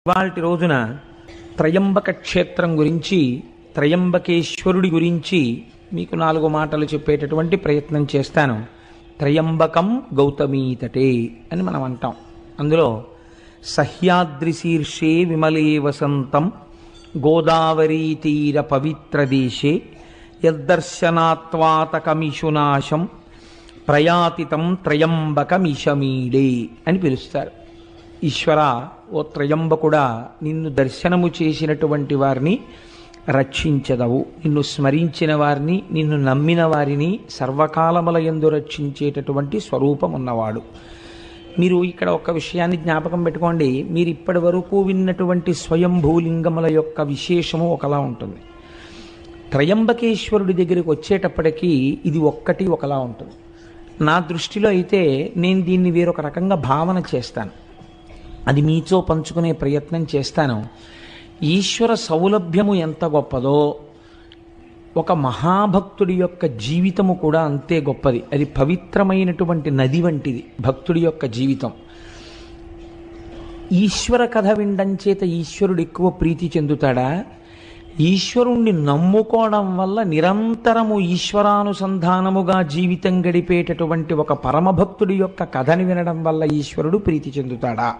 ఇవాల్టి రోజున త్రయంబక క్షేత్రం గురించి, త్రయంబకేశ్వరుడి గురించి మీకు 4 మాటలు చెప్పేటటువంటి ప్రయత్నం చేస్తాను. త్రయంబకం గౌతమీతటే అని మనం అంటాం. అందులో సహ్యాద్రి శీర్షే విమలే వసంతం గోదావరీ తీర పవిత్ర దేశే యద్దర్శనాత్వాతకమిషునాశం ప్రయాతితం త్రయంబకమిషమీడే అని పిలుస్తారు. ఈశ్వర, ఓ త్రయంబకుడా, నిన్ను దర్శనము చేసినటువంటి వారిని రక్షించదవు. నిన్ను స్మరించిన వారిని, నిన్ను నమ్మిన వారిని సర్వకాలములయందు రక్షించేటటువంటి స్వరూపం ఉన్నవాడు. మీరు ఇక్కడ ఒక విషయాన్ని జ్ఞాపకం పెట్టుకోండి. మీరు ఇప్పటి వరకు విన్నటువంటి స్వయంభూలింగముల యొక్క విశేషము ఒకలా ఉంటుంది. త్రయంబకేశ్వరుడి దగ్గరికి వచ్చేటప్పటికీ ఇది ఒక్కటి ఒకలా ఉంటుంది. నా దృష్టిలో అయితే నేను దీన్ని వేరొక రకంగా భావన చేస్తాను. అది మీతో పంచుకునే ప్రయత్నం చేస్తాను. ఈశ్వర సౌలభ్యము ఎంత గొప్పదో ఒక మహాభక్తుడి యొక్క జీవితము కూడా అంతే గొప్పది. అది పవిత్రమైనటువంటి నది వంటిది భక్తుడి యొక్క జీవితం. ఈశ్వర కథ వినడం చేత ఈశ్వరుడు ఎక్కువ ప్రీతి చెందుతాడా? ఈశ్వరుణ్ణి నమ్ముకోవడం వల్ల నిరంతరము ఈశ్వరానుసంధానముగా జీవితం గడిపేటటువంటి ఒక పరమభక్తుడి యొక్క కథని వినడం వల్ల ఈశ్వరుడు ప్రీతి చెందుతాడా?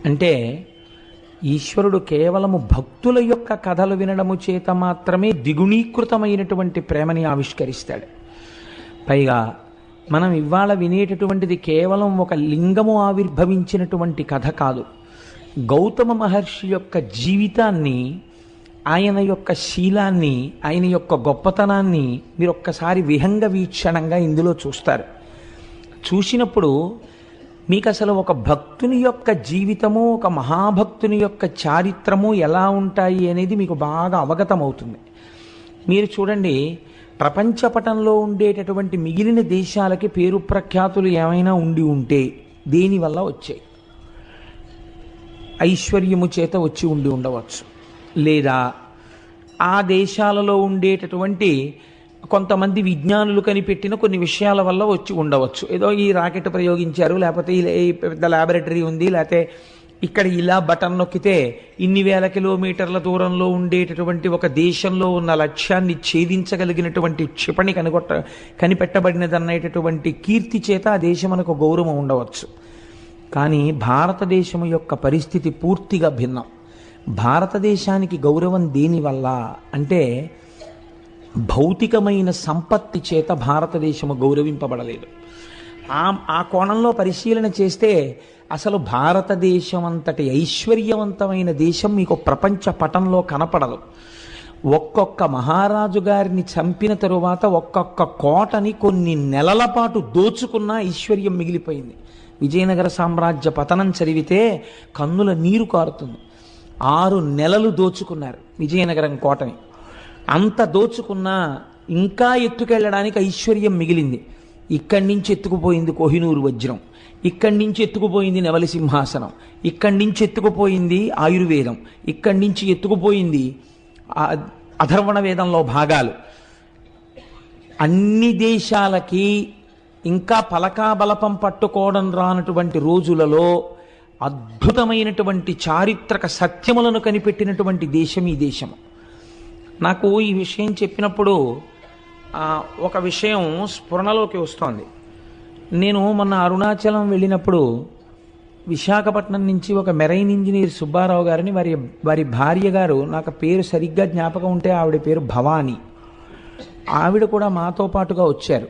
అంటే ఈశ్వరుడు కేవలము భక్తుల యొక్క కథలు వినడము చేత మాత్రమే ద్విగుణీకృతమైనటువంటి ప్రేమని ఆవిష్కరిస్తాడు. పైగా మనం ఇవాళ వినేటటువంటిది కేవలం ఒక లింగము ఆవిర్భవించినటువంటి కథ కాదు. గౌతమ మహర్షి యొక్క జీవితాన్ని, ఆయన యొక్క శీలాన్ని, ఆయన యొక్క గొప్పతనాన్ని మీరు ఒక్కసారి విహంగ వీక్షణంగా ఇందులో చూస్తారు. చూసినప్పుడు మీకు అసలు ఒక భక్తుని యొక్క జీవితము, ఒక మహాభక్తుని యొక్క చారిత్రము ఎలా ఉంటాయి అనేది మీకు బాగా అవగతమవుతుంది. మీరు చూడండి, ప్రపంచపటంలో ఉండేటటువంటి మిగిలిన దేశాలకి పేరు ప్రఖ్యాతులు ఏమైనా ఉండి ఉంటే దేనివల్ల వచ్చాయి? ఐశ్వర్యము చేత వచ్చి ఉండి ఉండవచ్చు, లేదా ఆ దేశాలలో ఉండేటటువంటి కొంతమంది విజ్ఞానులు కనిపెట్టిన కొన్ని విషయాల వల్ల వచ్చి ఉండవచ్చు. ఏదో ఈ రాకెట్ ప్రయోగించారు, లేకపోతే ఈ పెద్ద ల్యాబొరేటరీ ఉంది, లేకపోతే ఇక్కడ ఇలా బటన్ నొక్కితే ఇన్ని వేల కిలోమీటర్ల దూరంలో ఉండేటటువంటి ఒక దేశంలో ఉన్న లక్ష్యాన్ని ఛేదించగలిగినటువంటి క్షిపణి కనిపెట్టబడినదనేటటువంటి కీర్తి చేత ఆ దేశమునకు గౌరవం ఉండవచ్చు. కానీ భారతదేశం యొక్క పరిస్థితి పూర్తిగా భిన్నం. భారతదేశానికి గౌరవం దేనివల్ల అంటే భౌతికమైన సంపత్తి చేత భారతదేశము గౌరవింపబడలేదు. ఆ కోణంలో పరిశీలన చేస్తే అసలు భారతదేశం అంతటి ఐశ్వర్యవంతమైన దేశం మీకు ప్రపంచ పటంలో కనపడదు. ఒక్కొక్క మహారాజు గారిని చంపిన తరువాత ఒక్కొక్క కోటని కొన్ని నెలల పాటు దోచుకున్న ఐశ్వర్యం మిగిలిపోయింది. విజయనగర సామ్రాజ్య పతనం చదివితే కన్నుల నీరు కారుతుంది. 6 నెలలు దోచుకున్నారు విజయనగరం కోటని. అంత దోచుకున్నా ఇంకా ఎత్తుకెళ్ళడానికి ఐశ్వర్యం మిగిలింది. ఇక్కడి నుంచి ఎత్తుకుపోయింది కోహినూరు వజ్రం, ఇక్కడి నుంచి ఎత్తుకుపోయింది నెమలి సింహాసనం, ఇక్కడి నుంచి ఎత్తుకుపోయింది ఆయుర్వేదం, ఇక్కడి నుంచి ఎత్తుకుపోయింది అథర్వణ వేదంలో భాగాలు. అన్ని దేశాలకి ఇంకా పలకాబలపం పట్టుకోవడం రానటువంటి రోజులలో అద్భుతమైనటువంటి చారిత్రక సత్యములను కనిపెట్టినటువంటి దేశం ఈ దేశము. నాకు ఈ విషయం చెప్పినప్పుడు ఒక విషయం స్ఫురణలోకి వస్తోంది. నేను మొన్న అరుణాచలం వెళ్ళినప్పుడు విశాఖపట్నం నుంచి ఒక మెరైన్ ఇంజనీర్ సుబ్బారావు గారిని, వారి భార్య గారు, నాకు పేరు సరిగ్గా జ్ఞాపకం ఉంటే ఆవిడ పేరు భవానీ, ఆవిడ కూడా మాతో పాటుగా వచ్చారు.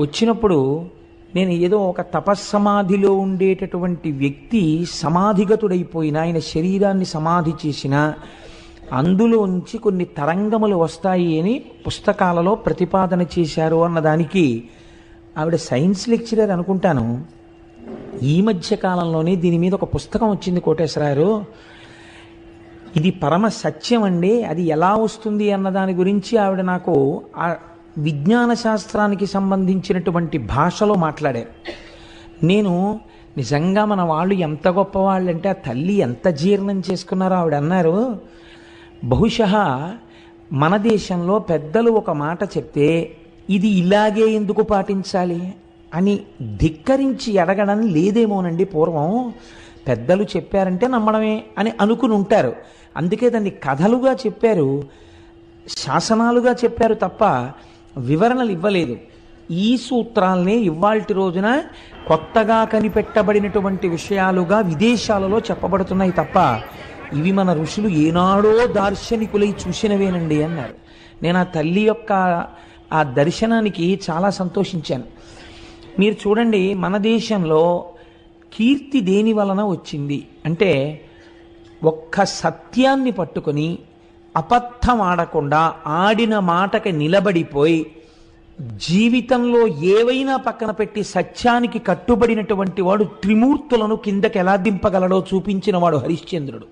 వచ్చినప్పుడు నేను ఏదో ఒక తపస్సమాధిలో ఉండేటటువంటి వ్యక్తి సమాధిగతుడైపోయిన, ఆయన శరీరాన్ని సమాధి చేసిన అందులోంచి కొన్ని తరంగములు వస్తాయి అని పుస్తకాలలో ప్రతిపాదన చేశారు అన్నదానికి ఆవిడ సైన్స్ లెక్చరర్ అనుకుంటాను. ఈ మధ్య కాలంలోనే దీని మీద ఒక పుస్తకం వచ్చింది కోటేశ్వరారు. ఇది పరమ సత్యం అండి, అది ఎలా వస్తుంది అన్నదాని గురించి ఆవిడ నాకు ఆ విజ్ఞాన శాస్త్రానికి సంబంధించినటువంటి భాషలో మాట్లాడారు. నేను నిజంగా మన వాళ్ళు ఎంత గొప్పవాళ్ళంటే ఆ తల్లి ఎంత జీర్ణం చేసుకున్నారో ఆవిడ అన్నారు. బహుశः మన దేశంలో పెద్దలు ఒక మాట చెప్తే ఇది ఇలాగే ఎందుకు పాటించాలి అని ధిక్కరించి అడగడం లేదేమోనండి పూర్వం. పెద్దలు చెప్పారంటే నమ్మడమే అని అనుకుని ఉంటారు. అందుకే దాన్ని కథలుగా చెప్పారు, శాసనాలుగా చెప్పారు తప్ప వివరణలు ఇవ్వలేదు. ఈ సూత్రాల్ని ఇవాల్టి రోజున కొత్తగా కనిపెట్టబడినటువంటి విషయాలుగా విదేశాలలో చెప్పబడుతున్నాయి తప్ప ఇవి మన ఋషులు ఏనాడో దార్శనికులై చూసినవేనండి అన్నారు. నేను ఆ తల్లి యొక్క ఆ దర్శనానికి చాలా సంతోషించాను. మీరు చూడండి, మన దేశంలో కీర్తి దేని వలన వచ్చింది అంటే, ఒక్క సత్యాన్ని పట్టుకొని అబద్ధం ఆడకుండా ఆడిన మాటకి నిలబడిపోయి జీవితంలో ఏవైనా పక్కన పెట్టి సత్యానికి కట్టుబడినటువంటి వాడు త్రిమూర్తులను కిందకి ఎలా దింపగలడో చూపించిన వాడు హరిశ్చంద్రుడు.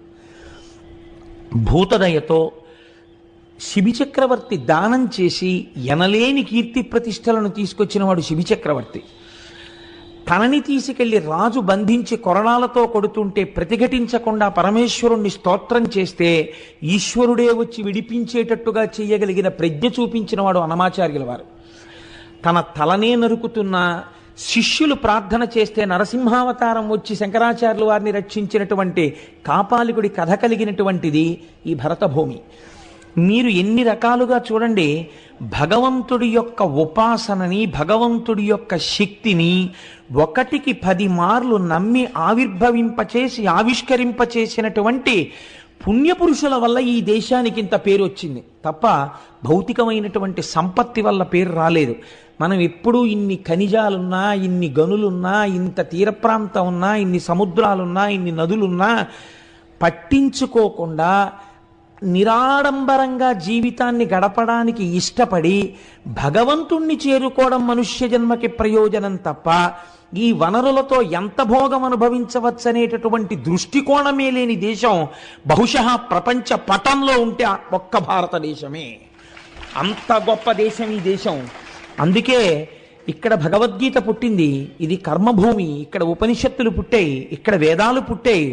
భూతదయతో శిబిచక్రవర్తి దానం చేసి ఎనలేని కీర్తి ప్రతిష్టలను తీసుకొచ్చిన వాడు శిబిచక్రవర్తి. తనని తీసుకెళ్లి రాజు బంధించి కొరడాలతో కొడుతుంటే ప్రతిఘటించకుండా పరమేశ్వరుణ్ణి స్తోత్రం చేస్తే ఈశ్వరుడే వచ్చి విడిపించేటట్టుగా చేయగలిగిన ప్రజ్ఞ చూపించిన వాడు అన్నమాచార్యుల వారు. తన తలనే నరుకుతున్న శిష్యులు ప్రార్థన చేస్తే నరసింహావతారం వచ్చి శంకరాచార్యుల వారిని రక్షించినటువంటి కాపాలికుడి కథ కలిగినటువంటిది ఈ భరతభూమి. మీరు ఎన్ని రకాలుగా చూడండి, భగవంతుడి యొక్క ఉపాసనని, భగవంతుడి యొక్క శక్తిని 1కి 10 మార్లు నమ్మి ఆవిర్భవింపచేసి ఆవిష్కరింపచేసినటువంటి పుణ్యపురుషుల వల్ల ఈ దేశానికి ఇంత పేరు వచ్చింది తప్ప భౌతికమైనటువంటి సంపత్తి వల్ల పేరు రాలేదు. మనం ఎప్పుడూ ఇన్ని ఖనిజాలున్నా, ఇన్ని గనులున్నా, ఇంత తీర ప్రాంతం ఉన్నా, ఇన్ని సముద్రాలున్నా, ఇన్ని నదులున్నా పట్టించుకోకుండా నిరాడంబరంగా జీవితాన్ని గడపడానికి ఇష్టపడి భగవంతుణ్ణి చేరుకోవడం మనుష్య జన్మకి ప్రయోజనం తప్ప ఈ వనరులతో ఎంత భోగం అనుభవించవచ్చనేటటువంటి దృష్టికోణమే లేని దేశం బహుశः ప్రపంచ పటంలో ఉంటే ఒక్క భారతదేశమే. అంత గొప్ప దేశం ఈ దేశం. అందుకే ఇక్కడ భగవద్గీత పుట్టింది. ఇది కర్మభూమి. ఇక్కడ ఉపనిషత్తులు పుట్టాయి, ఇక్కడ వేదాలు పుట్టాయి.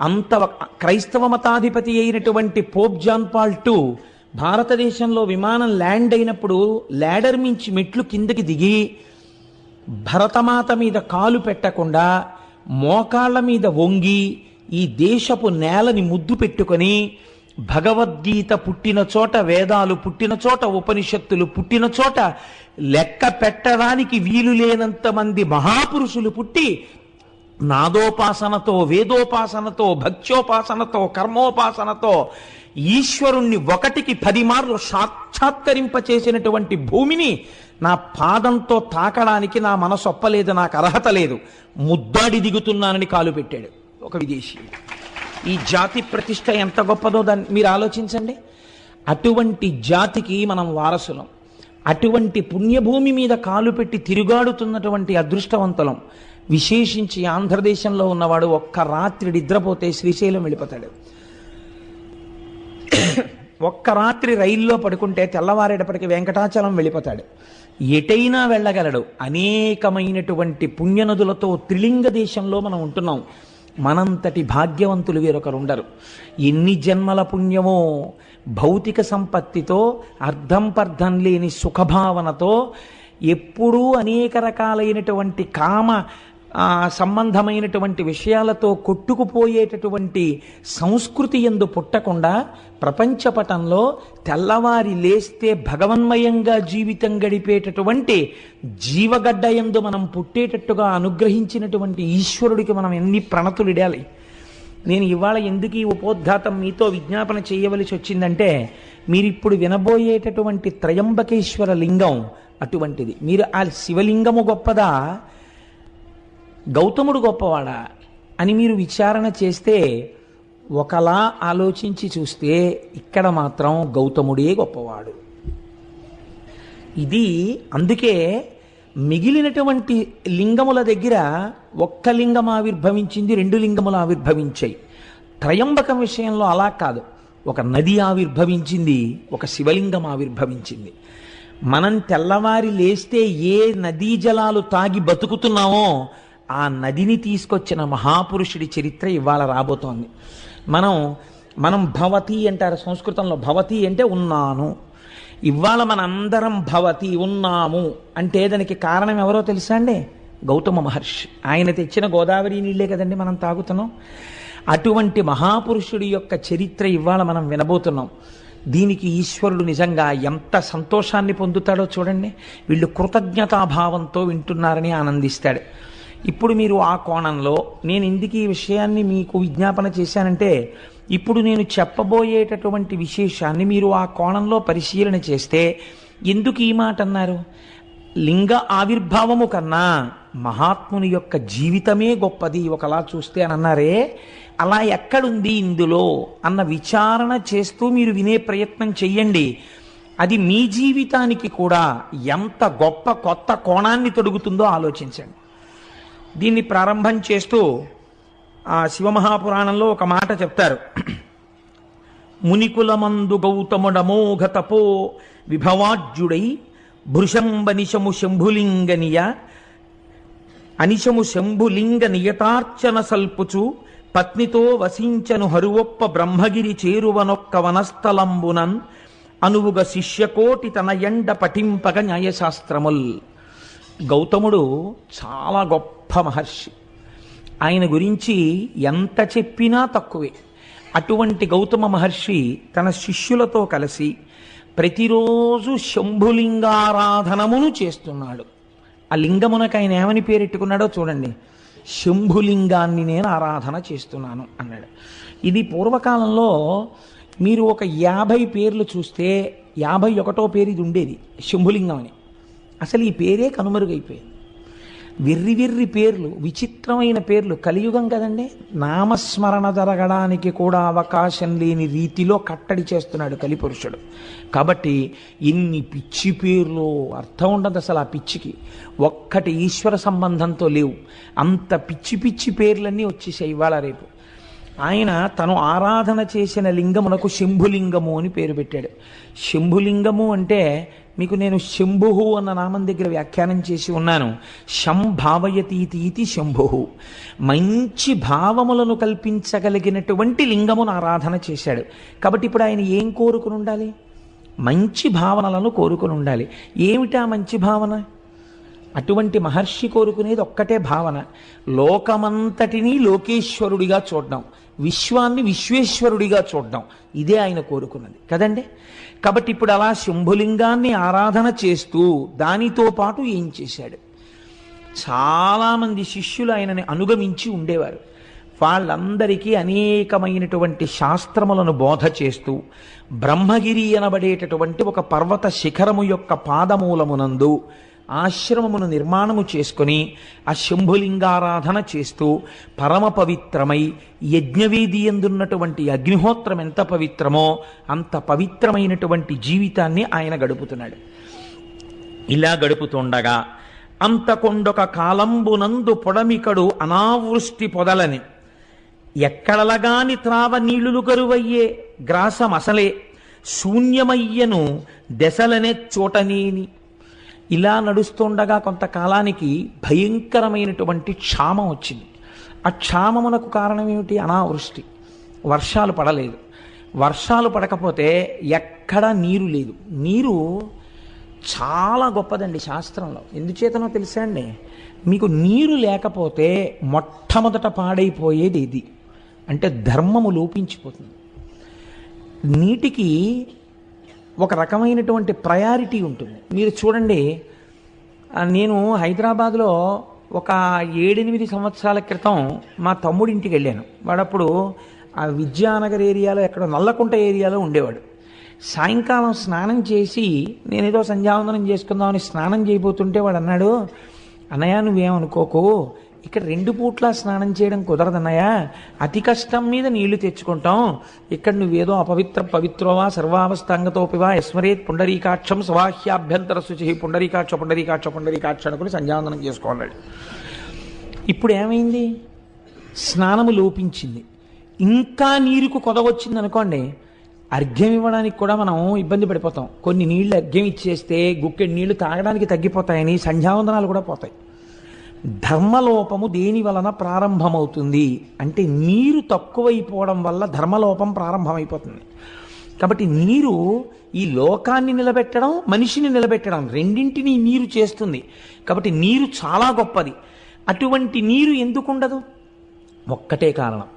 అంత క్రైస్తవ మతాధిపతి అయినటువంటి పోప్ జాన్ పాల్ II భారతదేశంలో విమానం ల్యాండ్ అయినప్పుడు ల్యాడర్ మించి మెట్లు కిందకి దిగి భరతమాత మీద కాలు పెట్టకుండా మోకాళ్ళ మీద వంగి ఈ దేశపు నేలని ముద్దు పెట్టుకొని భగవద్గీత పుట్టిన చోట, వేదాలు పుట్టిన చోట, ఉపనిషత్తులు పుట్టిన చోట లెక్క పెట్టడానికి వీలు లేనంత మంది మహాపురుషులు పుట్టి నాదోపాసనతో, వేదోపాసనతో, భక్త్యోపాసనతో, కర్మోపాసనతో ఈశ్వరుణ్ణి 1కి 10 మార్లు సాక్షాత్కరింపచేసినటువంటి భూమిని నా పాదంతో తాకడానికి నా మనసు ఒప్పలేదు, నాకు అర్హత లేదు, ముద్దాడి దిగుతున్నానని కాలు పెట్టాడు ఒక విదేశీ. ఈ జాతి ప్రతిష్ట ఎంత గొప్పదో దాన్ని మీరు ఆలోచించండి. అటువంటి జాతికి మనం వారసులం. అటువంటి పుణ్యభూమి మీద కాలు పెట్టి తిరుగాడుతున్నటువంటి అదృష్టవంతులం. విశేషించి ఆంధ్రదేశంలో ఉన్నవాడు ఒక్క రాత్రి నిద్రపోతే శ్రీశైలం వెళ్ళిపోతాడు. ఒక్క రాత్రి రైల్లో పడుకుంటే తెల్లవారేటప్పటికి వెంకటాచలం వెళ్ళిపోతాడు. ఎటైనా వెళ్ళగలడు. అనేకమైనటువంటి పుణ్యనదులతో త్రిలింగ దేశంలో మనం ఉంటున్నాం. మనంతటి భాగ్యవంతులు వేరొకరు ఉండరు. ఎన్ని జన్మల పుణ్యమో భౌతిక సంపత్తితో, అర్థం పర్థం లేని సుఖభావనతో, ఎప్పుడూ అనేక రకాలైనటువంటి కామ సంబంధమైనటువంటి విషయాలతో కొట్టుకుపోయేటటువంటి సంస్కృతి యందు పుట్టకుండా ప్రపంచపటంలో తెల్లవారి లేస్తే భగవన్మయంగా జీవితం గడిపేటటువంటి జీవగడ్డ యందు మనం పుట్టేటట్టుగా అనుగ్రహించినటువంటి ఈశ్వరుడికి మనం ఎన్ని ప్రణతులిడాలి. నేను ఇవాళ ఎందుకు ఈ ఉపోద్ఘాతం మీతో విజ్ఞాపన చేయవలసి వచ్చిందంటే, మీరిప్పుడు వినబోయేటటువంటి త్రయంబకేశ్వర లింగం అటువంటిది. మీరు ఆ శివలింగము గొప్పదా, గౌతముడు గొప్పవాడా అని మీరు విచారణ చేస్తే, ఒకలా ఆలోచించి చూస్తే ఇక్కడ మాత్రం గౌతముడే గొప్పవాడు. ఇది అందుకే మిగిలినటువంటి లింగముల దగ్గర ఒక్క లింగం ఆవిర్భవించింది, 2 లింగములు ఆవిర్భవించాయి. త్రయంబకం విషయంలో అలా కాదు. ఒక నది ఆవిర్భవించింది, ఒక శివలింగం ఆవిర్భవించింది. మనం తెల్లవారి లేస్తే ఏ నదీ జలాలు తాగి బతుకుతున్నామో ఆ నదిని తీసుకొచ్చిన మహాపురుషుడి చరిత్ర ఇవాళ రాబోతోంది. మనం భవతి అంటారు సంస్కృతంలో. భవతి అంటే ఉన్నాను. ఇవాళ మనందరం భవతి ఉన్నాము అంటే దానికి కారణం ఎవరో తెలుసా అండి? గౌతమ మహర్షి. ఆయన తెచ్చిన గోదావరి నీళ్ళే కదండి మనం తాగుతున్నాం. అటువంటి మహాపురుషుడి యొక్క చరిత్ర ఇవాళ మనం వినబోతున్నాం. దీనికి ఈశ్వరుడు నిజంగా ఎంత సంతోషాన్ని పొందుతాడో చూడండి. వీళ్ళు కృతజ్ఞతాభావంతో వింటున్నారని ఆనందిస్తాడు. ఇప్పుడు మీరు ఆ కోణంలో నేను ఎందుకు ఈ విషయాన్ని మీకు విజ్ఞాపన చేశానంటే, ఇప్పుడు నేను చెప్పబోయేటటువంటి విశేషాన్ని మీరు ఆ కోణంలో పరిశీలన చేస్తే ఎందుకు ఈ మాట అన్నారు? లింగ ఆవిర్భావము కన్నా మహాత్ముని యొక్క జీవితమే గొప్పది ఒకలా చూస్తే అని అన్నారే, అలా ఎక్కడుంది ఇందులో అన్న విచారణ చేస్తూ మీరు వినే ప్రయత్నం చెయ్యండి. అది మీ జీవితానికి కూడా ఎంత గొప్ప కొత్త కోణాన్ని తొడుగుతుందో ఆలోచించండి. దీన్ని ప్రారంభం చేస్తూ ఆ శివమహాపురాణంలో ఒక మాట చెప్తారు. మునికులమందు గౌతముడమోఘ తపో విభవాజ్యుడై భృశంబనిశము శంభులింగనియ అనిశము శంభులింగ నియతార్చన సల్పుచు పత్నితో వసించను హరువొప్ప బ్రహ్మగిరి చేరువనొక్క వనస్థలంబునన్ అనువుగ శిష్యకోటి తన ఎండ పఠింపగ న్యాయశాస్త్రముల్. గౌతముడు చాలా గొప్ప మహర్షి. ఆయన గురించి ఎంత చెప్పినా తక్కువే. అటువంటి గౌతమ మహర్షి తన శిష్యులతో కలిసి ప్రతిరోజు శంభులింగారాధనమును చేస్తున్నాడు. ఆ లింగమునకు ఆయన ఏమని పేరెట్టుకున్నాడో చూడండి. శంభులింగాన్ని నేను ఆరాధన చేస్తున్నాను అన్నాడు. ఇది పూర్వకాలంలో మీరు ఒక 50 పేర్లు చూస్తే 51వ పేరు ఇది ఉండేది, శంభులింగం అని. అసలు ఈ పేరే కనుమరుగైపోయింది. వెర్రి పేర్లు, విచిత్రమైన పేర్లు. కలియుగం కదండి, నామస్మరణ జరగడానికి కూడా అవకాశం లేని రీతిలో కట్టడి చేస్తున్నాడు కలిపురుషుడు. కాబట్టి ఇన్ని పిచ్చి పేర్లు అర్థం ఉండదు అసలు. ఆ పిచ్చికి ఒక్కటి ఈశ్వర సంబంధంతో లేవు. అంత పిచ్చి పిచ్చి పేర్లన్నీ వచ్చేసాయి ఇవాళ రేపు. ఆయన తను ఆరాధన చేసిన లింగమునకు శంభులింగము అని పేరు పెట్టాడు. శంభులింగము అంటే మీకు నేను శంభుహు అన్న నామం దగ్గర వ్యాఖ్యానం చేసి ఉన్నాను. శంభావయతీతి శంభుహు, మంచి భావములను కల్పించగలిగినటువంటి లింగమును ఆరాధన చేశాడు. కాబట్టి ఇప్పుడు ఆయన ఏం కోరుకుని ఉండాలి? మంచి భావనలను కోరుకుని ఉండాలి. ఏమిటా మంచి భావన? అటువంటి మహర్షి కోరుకునేది ఒక్కటే భావన, లోకమంతటినీ లోకేశ్వరుడిగా చూడడం, విశ్వాన్ని విశ్వేశ్వరుడిగా చూడడం. ఇదే ఆయన కోరుకున్నది కదండి. కాబట్టి ఇప్పుడు అలా శంభులింగాన్ని ఆరాధన చేస్తూ దానితో పాటు ఏం చేశాడు? చాలామంది శిష్యులు ఆయనని అనుగమించి ఉండేవారు. వాళ్ళందరికీ అనేకమైనటువంటి శాస్త్రములను బోధ చేస్తూ బ్రహ్మగిరి అనబడేటటువంటి ఒక పర్వత శిఖరము యొక్క పాదమూలమునందు ఆశ్రమమును నిర్మాణము చేసుకొని ఆ శంభులింగారాధన చేస్తూ పరమ పవిత్రమై యజ్ఞవేది ఎందున్నటువంటి అగ్నిహోత్రం ఎంత పవిత్రమో అంత పవిత్రమైనటువంటి జీవితాన్ని ఆయన గడుపుతున్నాడు. ఇలా గడుపుతుండగా అంతకొండొక కాలంబునందు పొడమికడు అనావృష్టి పొదలని ఎక్కడలగాని త్రావ నీళ్లు కరువయ్యే గ్రాసమసలే శూన్యమయ్యను దశలనే చోటనేని. ఇలా నడుస్తుండగా కొంతకాలానికి భయంకరమైనటువంటి క్షామం వచ్చింది. ఆ క్షామమునకు కారణం ఏమిటి? అనావృష్టి. వర్షాలు పడలేదు. వర్షాలు పడకపోతే ఎక్కడా నీరు లేదు. నీరు చాలా గొప్పదండి శాస్త్రంలో. ఎందుచేతనో తెలుసా అండి? మీకు నీరు లేకపోతే మొట్టమొదట పాడైపోయేది ఇది అంటే ధర్మము లోపించిపోతుంది. నీటికి ఒక రకమైనటువంటి ప్రయారిటీ ఉంటుంది. మీరు చూడండి, నేను హైదరాబాద్లో ఒక 7-8 సంవత్సరాల క్రితం మా తమ్ముడి ఇంటికి వెళ్ళాను. వాడప్పుడు ఆ విద్యానగర్ ఏరియాలో ఎక్కడో నల్లకుంట ఏరియాలో ఉండేవాడు. సాయంకాలం స్నానం చేసి నేనేదో సంధ్యావందనం చేసుకుందామని స్నానం చేయబోతుంటే వాడు అన్నాడు, అన్నయ్య నువ్వేమనుకోకు, ఇక్కడ 2 పూట్ల స్నానం చేయడం కుదరదన్నయ్య, అతి కష్టం మీద నీళ్లు తెచ్చుకుంటాం. ఇక్కడ నువ్వేదో పవిత్రోవా సర్వావస్థాంగతోపివా యస్మరేత్ పుండరీకాక్షం సవాహ్యాభ్యంతర శుచి పుండరీకాక్ష పుండరీకాక్ష పుండరీకాక్ష అనుకుని సంధ్యావందనం చేసుకోన్నాడు. ఇప్పుడు ఏమైంది? స్నానము లోపించింది. ఇంకా నీరుకు కొదవచ్చింది అనుకోండి, అర్ఘ్యం ఇవ్వడానికి కూడా మనం ఇబ్బంది పడిపోతాం. కొన్ని నీళ్లు అర్ఘ్యం ఇచ్చేస్తే గుక్కెడు నీళ్లు తాగడానికి తగ్గిపోతాయని సంధ్యావందనాలు కూడా పోతాయి. ధర్మలోపము దేని వలన ప్రారంభమవుతుంది అంటే నీరు తక్కువైపోవడం వల్ల ధర్మలోపం ప్రారంభమైపోతుంది. కాబట్టి నీరు ఈ లోకాన్ని నిలబెట్టడం, మనిషిని నిలబెట్టడం రెండింటినీ నీరు చేస్తుంది. కాబట్టి నీరు చాలా గొప్పది. అటువంటి నీరు ఎందుకు ఉండదు? ఒక్కటే కారణం.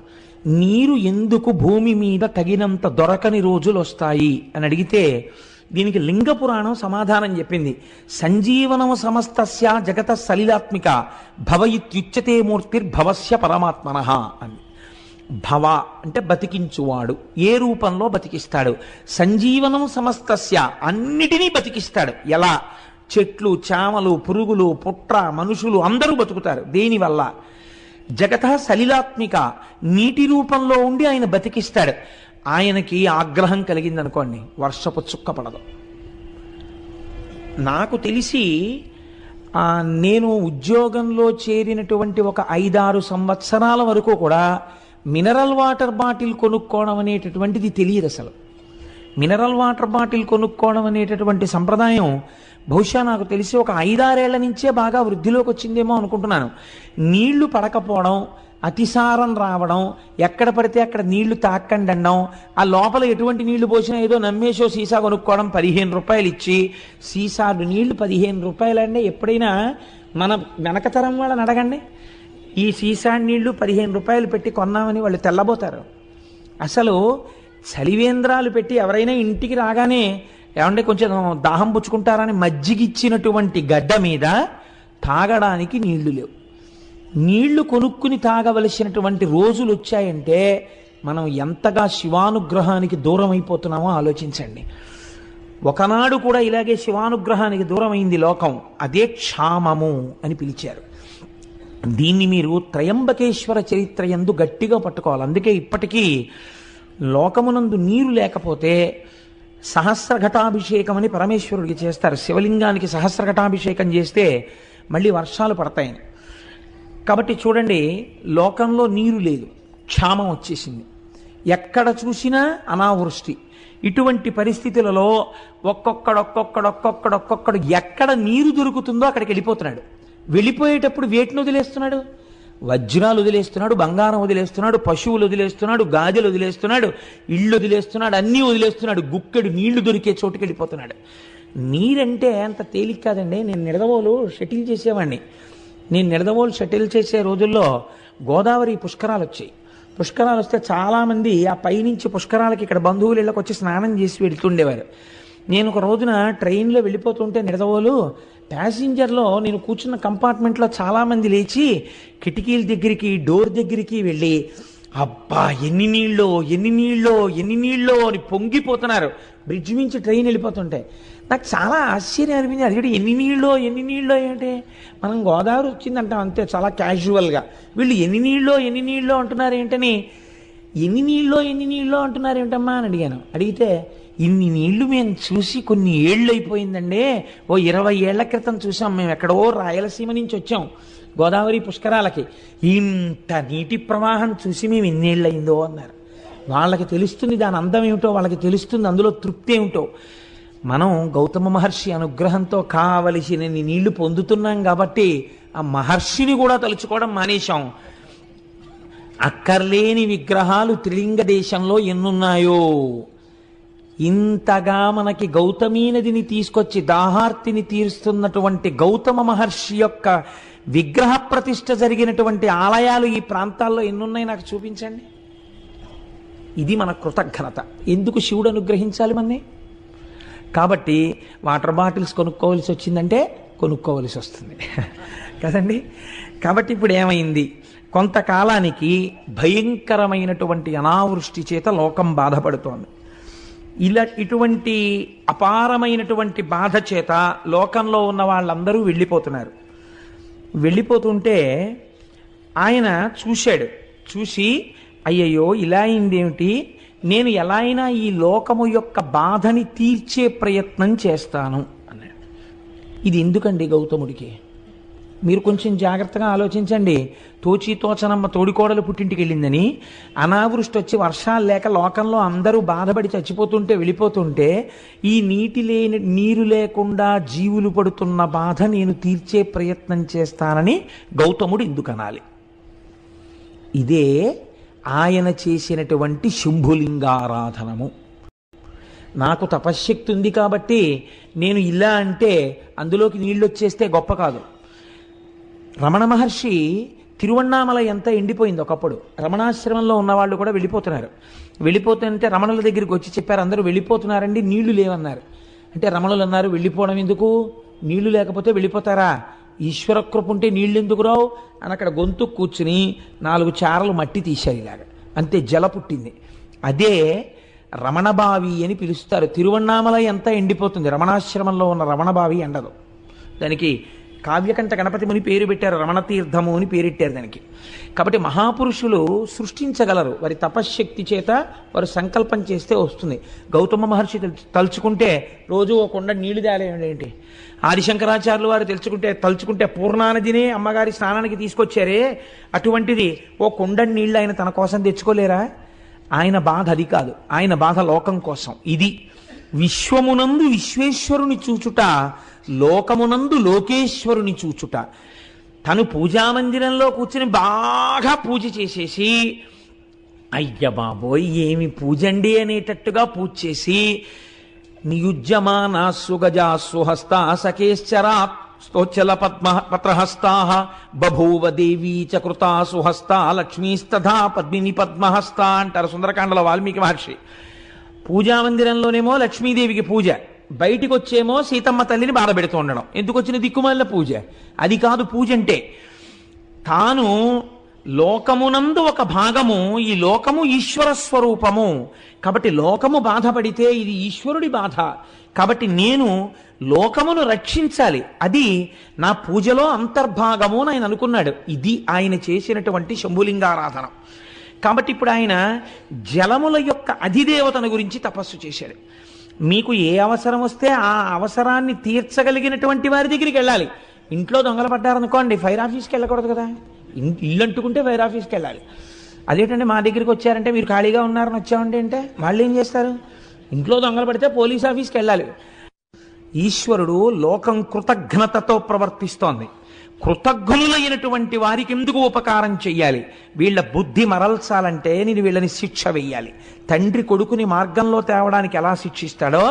నీరు ఎందుకు భూమి మీద తగినంత దొరకని రోజులు వస్తాయి అని అడిగితే దీనికి లింగ పురాణం సమాధానం చెప్పింది. సంజీవనము సమస్తస్య జగత సలిలాత్మిక భవయిత్యుచ్యతే మూర్తిర్భవస్య పరమాత్మనః అని. భవ అంటే బతికించువాడు, ఏ రూపంలో బతికిస్తాడు? సంజీవనం సమస్తస్య, అన్నిటినీ బతికిస్తాడు. ఎలా? చెట్లు, చామలు, పురుగులు, పుట్ర, మనుషులు అందరూ బతుకుతారు. దేనివల్ల? జగత సలిలాత్మిక, నీటి రూపంలో ఉండి ఆయన బతికిస్తాడు. ఆయనకి ఆగ్రహం కలిగిందనుకోండి, వర్షపు చుక్క పడదు. నాకు తెలిసి నేను ఉద్యోగంలో చేరినటువంటి ఒక 5-6 సంవత్సరాల వరకు కూడా మినరల్ వాటర్ బాటిల్ కొనుక్కోవడం అనేటటువంటిది తెలియదు అసలు. మినరల్ వాటర్ బాటిల్ కొనుక్కోవడం అనేటటువంటి సంప్రదాయం బహుశా నాకు తెలిసి ఒక 5-6 ఏళ్ల నుంచే బాగా వృద్ధిలోకి వచ్చిందేమో అనుకుంటున్నాను. నీళ్లు పడకపోవడం, అతిసారం రావడం, ఎక్కడ పడితే అక్కడ నీళ్లు తాక్కండి అనడం, ఆ లోపల ఎటువంటి నీళ్లు పోసినా ఏదో నమ్మేసో సీసా కొనుక్కోవడం, 15 రూపాయలు ఇచ్చి. సీసాలు నీళ్లు 15 రూపాయలంటే ఎప్పుడైనా మన వెనకతరం వాళ్ళని అడగండి, ఈ సీసా నీళ్లు 15 రూపాయలు పెట్టి కొన్నామని వాళ్ళు తెల్లబోతారు. అసలు చలివేంద్రాలు పెట్టి ఎవరైనా ఇంటికి రాగానే ఏమంటే కొంచెం దాహం పుచ్చుకుంటారని మజ్జిగిచ్చినటువంటి గడ్డ మీద తాగడానికి నీళ్లు లేవు. నీళ్లు కొనుక్కుని తాగవలసినటువంటి రోజులు వచ్చాయంటే మనం ఎంతగా శివానుగ్రహానికి దూరం అయిపోతున్నామో ఆలోచించండి. ఒకనాడు కూడా ఇలాగే శివానుగ్రహానికి దూరమైంది లోకం. అదే క్షామము అని పిలిచారు. దీన్ని మీరు త్రయంబకేశ్వర చరిత్ర యందు గట్టిగా పట్టుకోవాలి. అందుకే ఇప్పటికీ లోకమునందు నీరు లేకపోతే సహస్రఘటాభిషేకం అని పరమేశ్వరుడికి చేస్తారు. శివలింగానికి సహస్రఘటాభిషేకం చేస్తే మళ్ళీ వర్షాలు పడతాయని. కాబట్టి చూడండి, లోకంలో నీరు లేదు, క్షామం వచ్చేసింది, ఎక్కడ చూసినా అనావృష్టి. ఇటువంటి పరిస్థితులలో ఒక్కొక్కడు ఎక్కడ నీరు దొరుకుతుందో అక్కడికి వెళ్ళిపోతున్నాడు. వెళ్ళిపోయేటప్పుడు వేటిని వదిలేస్తున్నాడు? వజ్రాలు వదిలేస్తున్నాడు, బంగారం వదిలేస్తున్నాడు, పశువులు వదిలేస్తున్నాడు, గాజులు వదిలేస్తున్నాడు, ఇళ్ళు వదిలేస్తున్నాడు, అన్నీ వదిలేస్తున్నాడు. గుక్కెడు నీళ్లు దొరికే చోటుకి వెళ్ళిపోతున్నాడు. నీరంటే అంత తేలిక కాదండి. నేను నిడదవోలు షటిల్ చేసేవాడిని. నేను నిడదవోలు షటిల్ చేసే రోజుల్లో గోదావరి పుష్కరాలు వచ్చాయి. పుష్కరాలు వస్తే చాలామంది ఆ పైనుంచి పుష్కరాలకి ఇక్కడ బంధువులు ఇళ్ళకి వచ్చి స్నానం చేసి వెళ్తుండేవారు. నేను ఒక రోజున ట్రైన్లో వెళ్ళిపోతుంటే నిడదవోలు ప్యాసింజర్లో నేను కూర్చున్న కంపార్ట్మెంట్లో చాలామంది లేచి కిటికీల దగ్గరికి, డోర్ దగ్గరికి వెళ్ళి అబ్బా ఎన్ని నీళ్ళో ఎన్ని నీళ్ళో ఎన్ని నీళ్ళో అని పొంగిపోతున్నారు. బ్రిడ్జ్ నుంచి ట్రైన్ వెళ్ళిపోతుంటే నాకు చాలా ఆశ్చర్యం అనిపించింది. అది ఎన్ని నీళ్ళో ఎన్ని నీళ్ళో ఏంటి? మనం గోదావరి వచ్చిందంటాం అంతే, చాలా క్యాజువల్గా. వీళ్ళు ఎన్ని నీళ్ళో అంటున్నారు ఏంటని, ఎన్ని నీళ్ళో అంటున్నారు ఏంటమ్మా అని అడిగాను. అడిగితే ఇన్ని నీళ్లు మేము చూసి కొన్ని ఏళ్ళు అయిపోయిందండి, ఓ 20 ఏళ్ల క్రితం చూసాం, మేము ఎక్కడో రాయలసీమ నుంచి వచ్చాం గోదావరి పుష్కరాలకి, ఇంత నీటి ప్రవాహం చూసి మేము ఎన్నేళ్ళు అయిందో అన్నారు. వాళ్ళకి తెలుస్తుంది దాని అందం ఏమిటో, వాళ్ళకి తెలుస్తుంది అందులో తృప్తి ఏమిటో. మనం గౌతమ మహర్షి అనుగ్రహంతో కావలసిన నీళ్లు పొందుతున్నాం కాబట్టి ఆ మహర్షిని కూడా తలుచుకోవడం మానేశాం. అక్కర్లేని విగ్రహాలు త్రిలింగ దేశంలో ఎన్నున్నాయో, ఇంతగా మనకి గౌతమీ నదిని తీసుకొచ్చి దాహార్తిని తీరుస్తున్నటువంటి గౌతమ మహర్షి యొక్క విగ్రహ ప్రతిష్ఠ జరిగినటువంటి ఆలయాలు ఈ ప్రాంతాల్లో ఎన్నున్నాయి నాకు చూపించండి. ఇది మన కృతజ్ఞత. ఎందుకు శివుడు అనుగ్రహించాలి మనని? కాబట్టి వాటర్ బాటిల్స్ కొనుక్కోవలసి వచ్చిందంటే కొనుక్కోవలసి వస్తుంది కదండి. కాబట్టి ఇప్పుడు ఏమైంది? కొంతకాలానికి భయంకరమైనటువంటి అనావృష్టి చేత లోకం బాధపడుతోంది. ఇటువంటి అపారమైనటువంటి బాధ చేత లోకంలో ఉన్న వాళ్ళందరూ వెళ్ళిపోతున్నారు. వెళ్ళిపోతుంటే ఆయన చూశాడు. చూసి అయ్యయ్యో ఇలా అయిందేమిటి, నేను ఎలా అయినా ఈ లోకము యొక్క బాధని తీర్చే ప్రయత్నం చేస్తాను అన్నాడు. ఇది ఎందుకండి గౌతముడికి? మీరు కొంచెం జాగ్రత్తగా ఆలోచించండి. తోచనమ్మ తోడికోడలు పుట్టింటికి వెళ్ళిందని, అనావృష్టి వచ్చి వర్షాలు లేక లోకంలో అందరూ బాధపడి చచ్చిపోతుంటే వెళ్ళిపోతుంటే, ఈ నీరు లేకుండా జీవులు పడుతున్న బాధ నేను తీర్చే ప్రయత్నం చేస్తానని గౌతముడు ఎందుకు అనాలి? ఇదే ఆయన చేసినటువంటి శంభులింగారాధనము. నాకు తపశ్శక్తి ఉంది కాబట్టి నేను ఇలా అంటే అందులోకి నీళ్ళు వచ్చేస్తే గొప్ప కాదు. రమణ మహర్షి తిరువణ్ణామల ఎంత ఎండిపోయింది ఒకప్పుడు. రమణాశ్రమంలో ఉన్నవాళ్ళు కూడా వెళ్ళిపోతున్నారు. వెళ్ళిపోతుంటే రమణుల దగ్గరికి వచ్చి చెప్పారు, అందరూ వెళ్ళిపోతున్నారండి, నీళ్లు లేవన్నారు. అంటే రమణులు అన్నారు, వెళ్ళిపోవడం ఎందుకు, నీళ్లు లేకపోతే వెళ్ళిపోతారా, ఈశ్వర కృప ఉంటే నీళ్ళు ఎందుకు రావు అని అక్కడ గొంతు కూర్చుని 4 చారలు మట్టి తీశారు ఇలాగా, అంతే జల పుట్టింది. అదే రమణబావి అని పిలుస్తారు. తిరువణ్ణామల ఎంత ఎండిపోతుంది, రమణాశ్రమంలో ఉన్న రమణబావి ఎండదు. దానికి కావ్యకంఠ గణపతి ముని పేరు పెట్టారు, రమణతీర్థము అని పేరెట్టారు దానికి. కాబట్టి మహాపురుషులు సృష్టించగలరు, వారి తపశ్శక్తి చేత వారు సంకల్పం చేస్తే వస్తుంది. గౌతమ మహర్షి తలుచుకుంటే రోజు ఒక కొండ నీళ్లు తేలేంటి, ఆదిశంకరాచార్యులు వారు తలుచుకుంటే పూర్ణానదినే అమ్మగారి స్నానానికి తీసుకొచ్చారే, అటువంటిది ఓ కొండ నీళ్ళు ఆయన తన కోసం తెచ్చుకోలేరా? ఆయన బాధ అది కాదు, ఆయన బాధ లోకం కోసం. ఇది విశ్వమునందు విశ్వేశ్వరుని చూచుట, లోకమునందు లోకేశ్వరుని చూచుట. తను పూజామందిరంలో కూర్చుని బాగా పూజ చేసేసి, అయ్య బాబోయ్ ఏమి పూజండి అనేటట్టుగా పూజ చేసి, నియుజ్యమానా సుగజాసు హస్తా సకేశ్చరా స్తోచల పత్రహస్తా బభూవ దేవీ చ కృతాసు హస్తా లక్ష్మీస్తథా పద్మిని పద్మహస్త అంటారు సుందరకాండలో వాల్మీకి మహర్షి. పూజామందిరంలోనేమో లక్ష్మీదేవికి పూజ, బయటికి వచ్చేమో సీతమ్మ తల్లిని బాధ పెడుతూ ఉండడం. ఎందుకు వచ్చిన దిక్కుమాలిన పూజ? అది కాదు పూజ అంటే. తాను లోకమునందు ఒక భాగము, ఈ లోకము ఈశ్వర స్వరూపము కాబట్టి లోకము బాధపడితే ఇది ఈశ్వరుడి బాధ. కాబట్టి నేను లోకమును రక్షించాలి, అది నా పూజలో అంతర్భాగము అని ఆయన అనుకున్నాడు. ఇది ఆయన చేసినటువంటి శంభులింగారాధన. కాబట్టి ఇప్పుడు ఆయన జలముల యొక్క అధిదేవతను గురించి తపస్సు చేశాడు. మీకు ఏ అవసరం వస్తే ఆ అవసరాన్ని తీర్చగలిగినటువంటి వారి దగ్గరికి వెళ్ళాలి. ఇంట్లో దొంగలు పడ్డారనుకోండి, ఫైర్ ఆఫీస్కి వెళ్ళకూడదు కదా, ఇల్లు అంటుకుంటే ఫైర్ ఆఫీస్కి వెళ్ళాలి. అదేంటంటే మా దగ్గరికి వచ్చారంటే మీరు ఖాళీగా ఉన్నారని వచ్చామంటే అంటే వాళ్ళు ఏం చేస్తారు? ఇంట్లో దొంగలు పడితే పోలీస్ ఆఫీస్కి వెళ్ళాలి. ఈశ్వరుడు లోకం కృతజ్ఞతతో ప్రవర్తిస్తోంది. కృతజ్ఞులైనటువంటి వారికి ఎందుకు ఉపకారం చెయ్యాలి? వీళ్ళ బుద్ధి మరల్చాలంటే నేను వీళ్ళని శిక్ష వెయ్యాలి. తండ్రి కొడుకుని మార్గంలో తేవడానికి ఎలా శిక్షిస్తాడో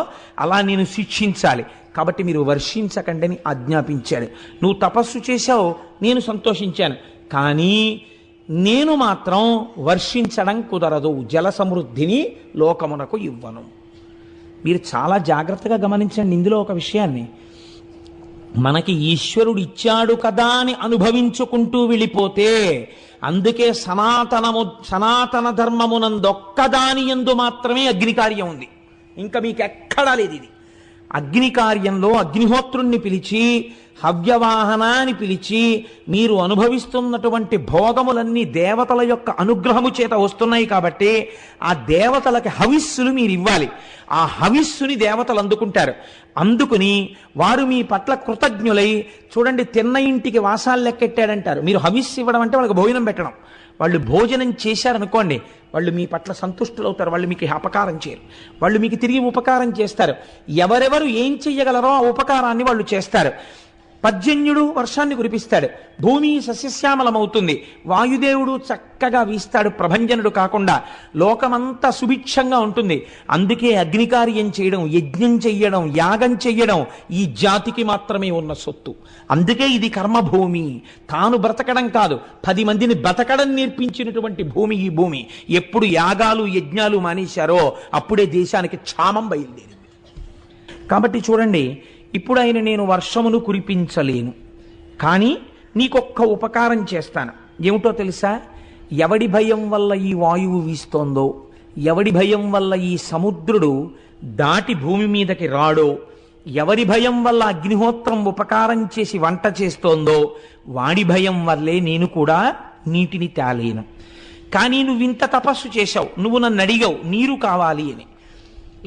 అలా నేను శిక్షించాలి. కాబట్టి మీరు వర్షించకండి అని ఆజ్ఞాపించాడు. నువ్వు తపస్సు చేశావు, నేను సంతోషించాను, కానీ నేను మాత్రం వర్షించడం కుదరదు, జల సమృద్ధిని లోకమునకు ఇవ్వను. మీరు చాలా జాగ్రత్తగా గమనించండి ఇందులో ఒక విషయాన్ని. మనకి ఈశ్వరుడు ఇచ్చాడు కదా అని అనుభవించుకుంటూ వెళ్ళిపోతే, అందుకే సనాతన ధర్మమునందొక్కదాని యందు మాత్రమే అగ్నికార్యం ఉంది, ఇంకా మీకు ఎక్కడా లేదు. ఇది అగ్నికార్యంలో అగ్నిహోత్రుణ్ణి పిలిచి, హవ్యవాహనాన్ని పిలిచి, మీరు అనుభవిస్తున్నటువంటి భోగములన్నీ దేవతల యొక్క అనుగ్రహము చేత వస్తున్నాయి కాబట్టి ఆ దేవతలకి హవిస్సులు మీరు ఇవ్వాలి. ఆ హవిస్సుని దేవతలు అందుకుంటారు. అందుకుని వారు మీ పట్ల కృతజ్ఞులై, చూడండి తిన్న ఇంటికి వాసాలు లెక్కెట్టాడంటారు. మీరు హవిస్సు ఇవ్వడం అంటే వాళ్ళకి భోజనం పెట్టడం. వాళ్ళు భోజనం చేశారనుకోండి, వాళ్ళు మీ పట్ల సంతుష్టులు అవుతారు, వాళ్ళు మీకు అపకారం చేయరు, వాళ్ళు మీకు తిరిగి ఉపకారం చేస్తారు. ఎవరెవరు ఏం చెయ్యగలరో ఆ ఉపకారాన్ని వాళ్ళు చేస్తారు. పర్జన్యుడు వర్షాన్ని కురిపిస్తాడు, భూమి సస్యశ్యామలమవుతుంది, వాయుదేవుడు చక్కగా వీస్తాడు, ప్రభంజనుడు కాకుండా లోకమంతా సుభిక్షంగా ఉంటుంది. అందుకే అగ్నికార్యం చేయడం, యజ్ఞం చెయ్యడం, యాగం చెయ్యడం ఈ జాతికి మాత్రమే ఉన్న సొత్తు. అందుకే ఇది కర్మభూమి. తాను బ్రతకడం కాదు, 10 మందిని బ్రతకడం నేర్పించినటువంటి భూమి ఈ భూమి. ఎప్పుడు యాగాలు యజ్ఞాలు మానేశారో అప్పుడే దేశానికి క్షామం బయలుదేరింది. కాబట్టి చూడండి, ఇప్పుడు ఆయన నేను వర్షమును కురిపించలేను, కానీ నీకొక్క ఉపకారం చేస్తాను. ఏమిటో తెలుసా? ఎవడి భయం వల్ల ఈ వాయువు వీస్తోందో, ఎవడి భయం వల్ల ఈ సముద్రుడు దాటి భూమి మీదకి రాడో, ఎవరి భయం వల్ల అగ్నిహోత్రం ఉపకారం చేసి వంట చేస్తోందో వాడి భయం వల్లే నేను కూడా నీటిని తేలేను. కానీ నువ్వింత తపస్సు చేశావు, నువ్వు నన్ను అడిగావు నీరు కావాలి అని.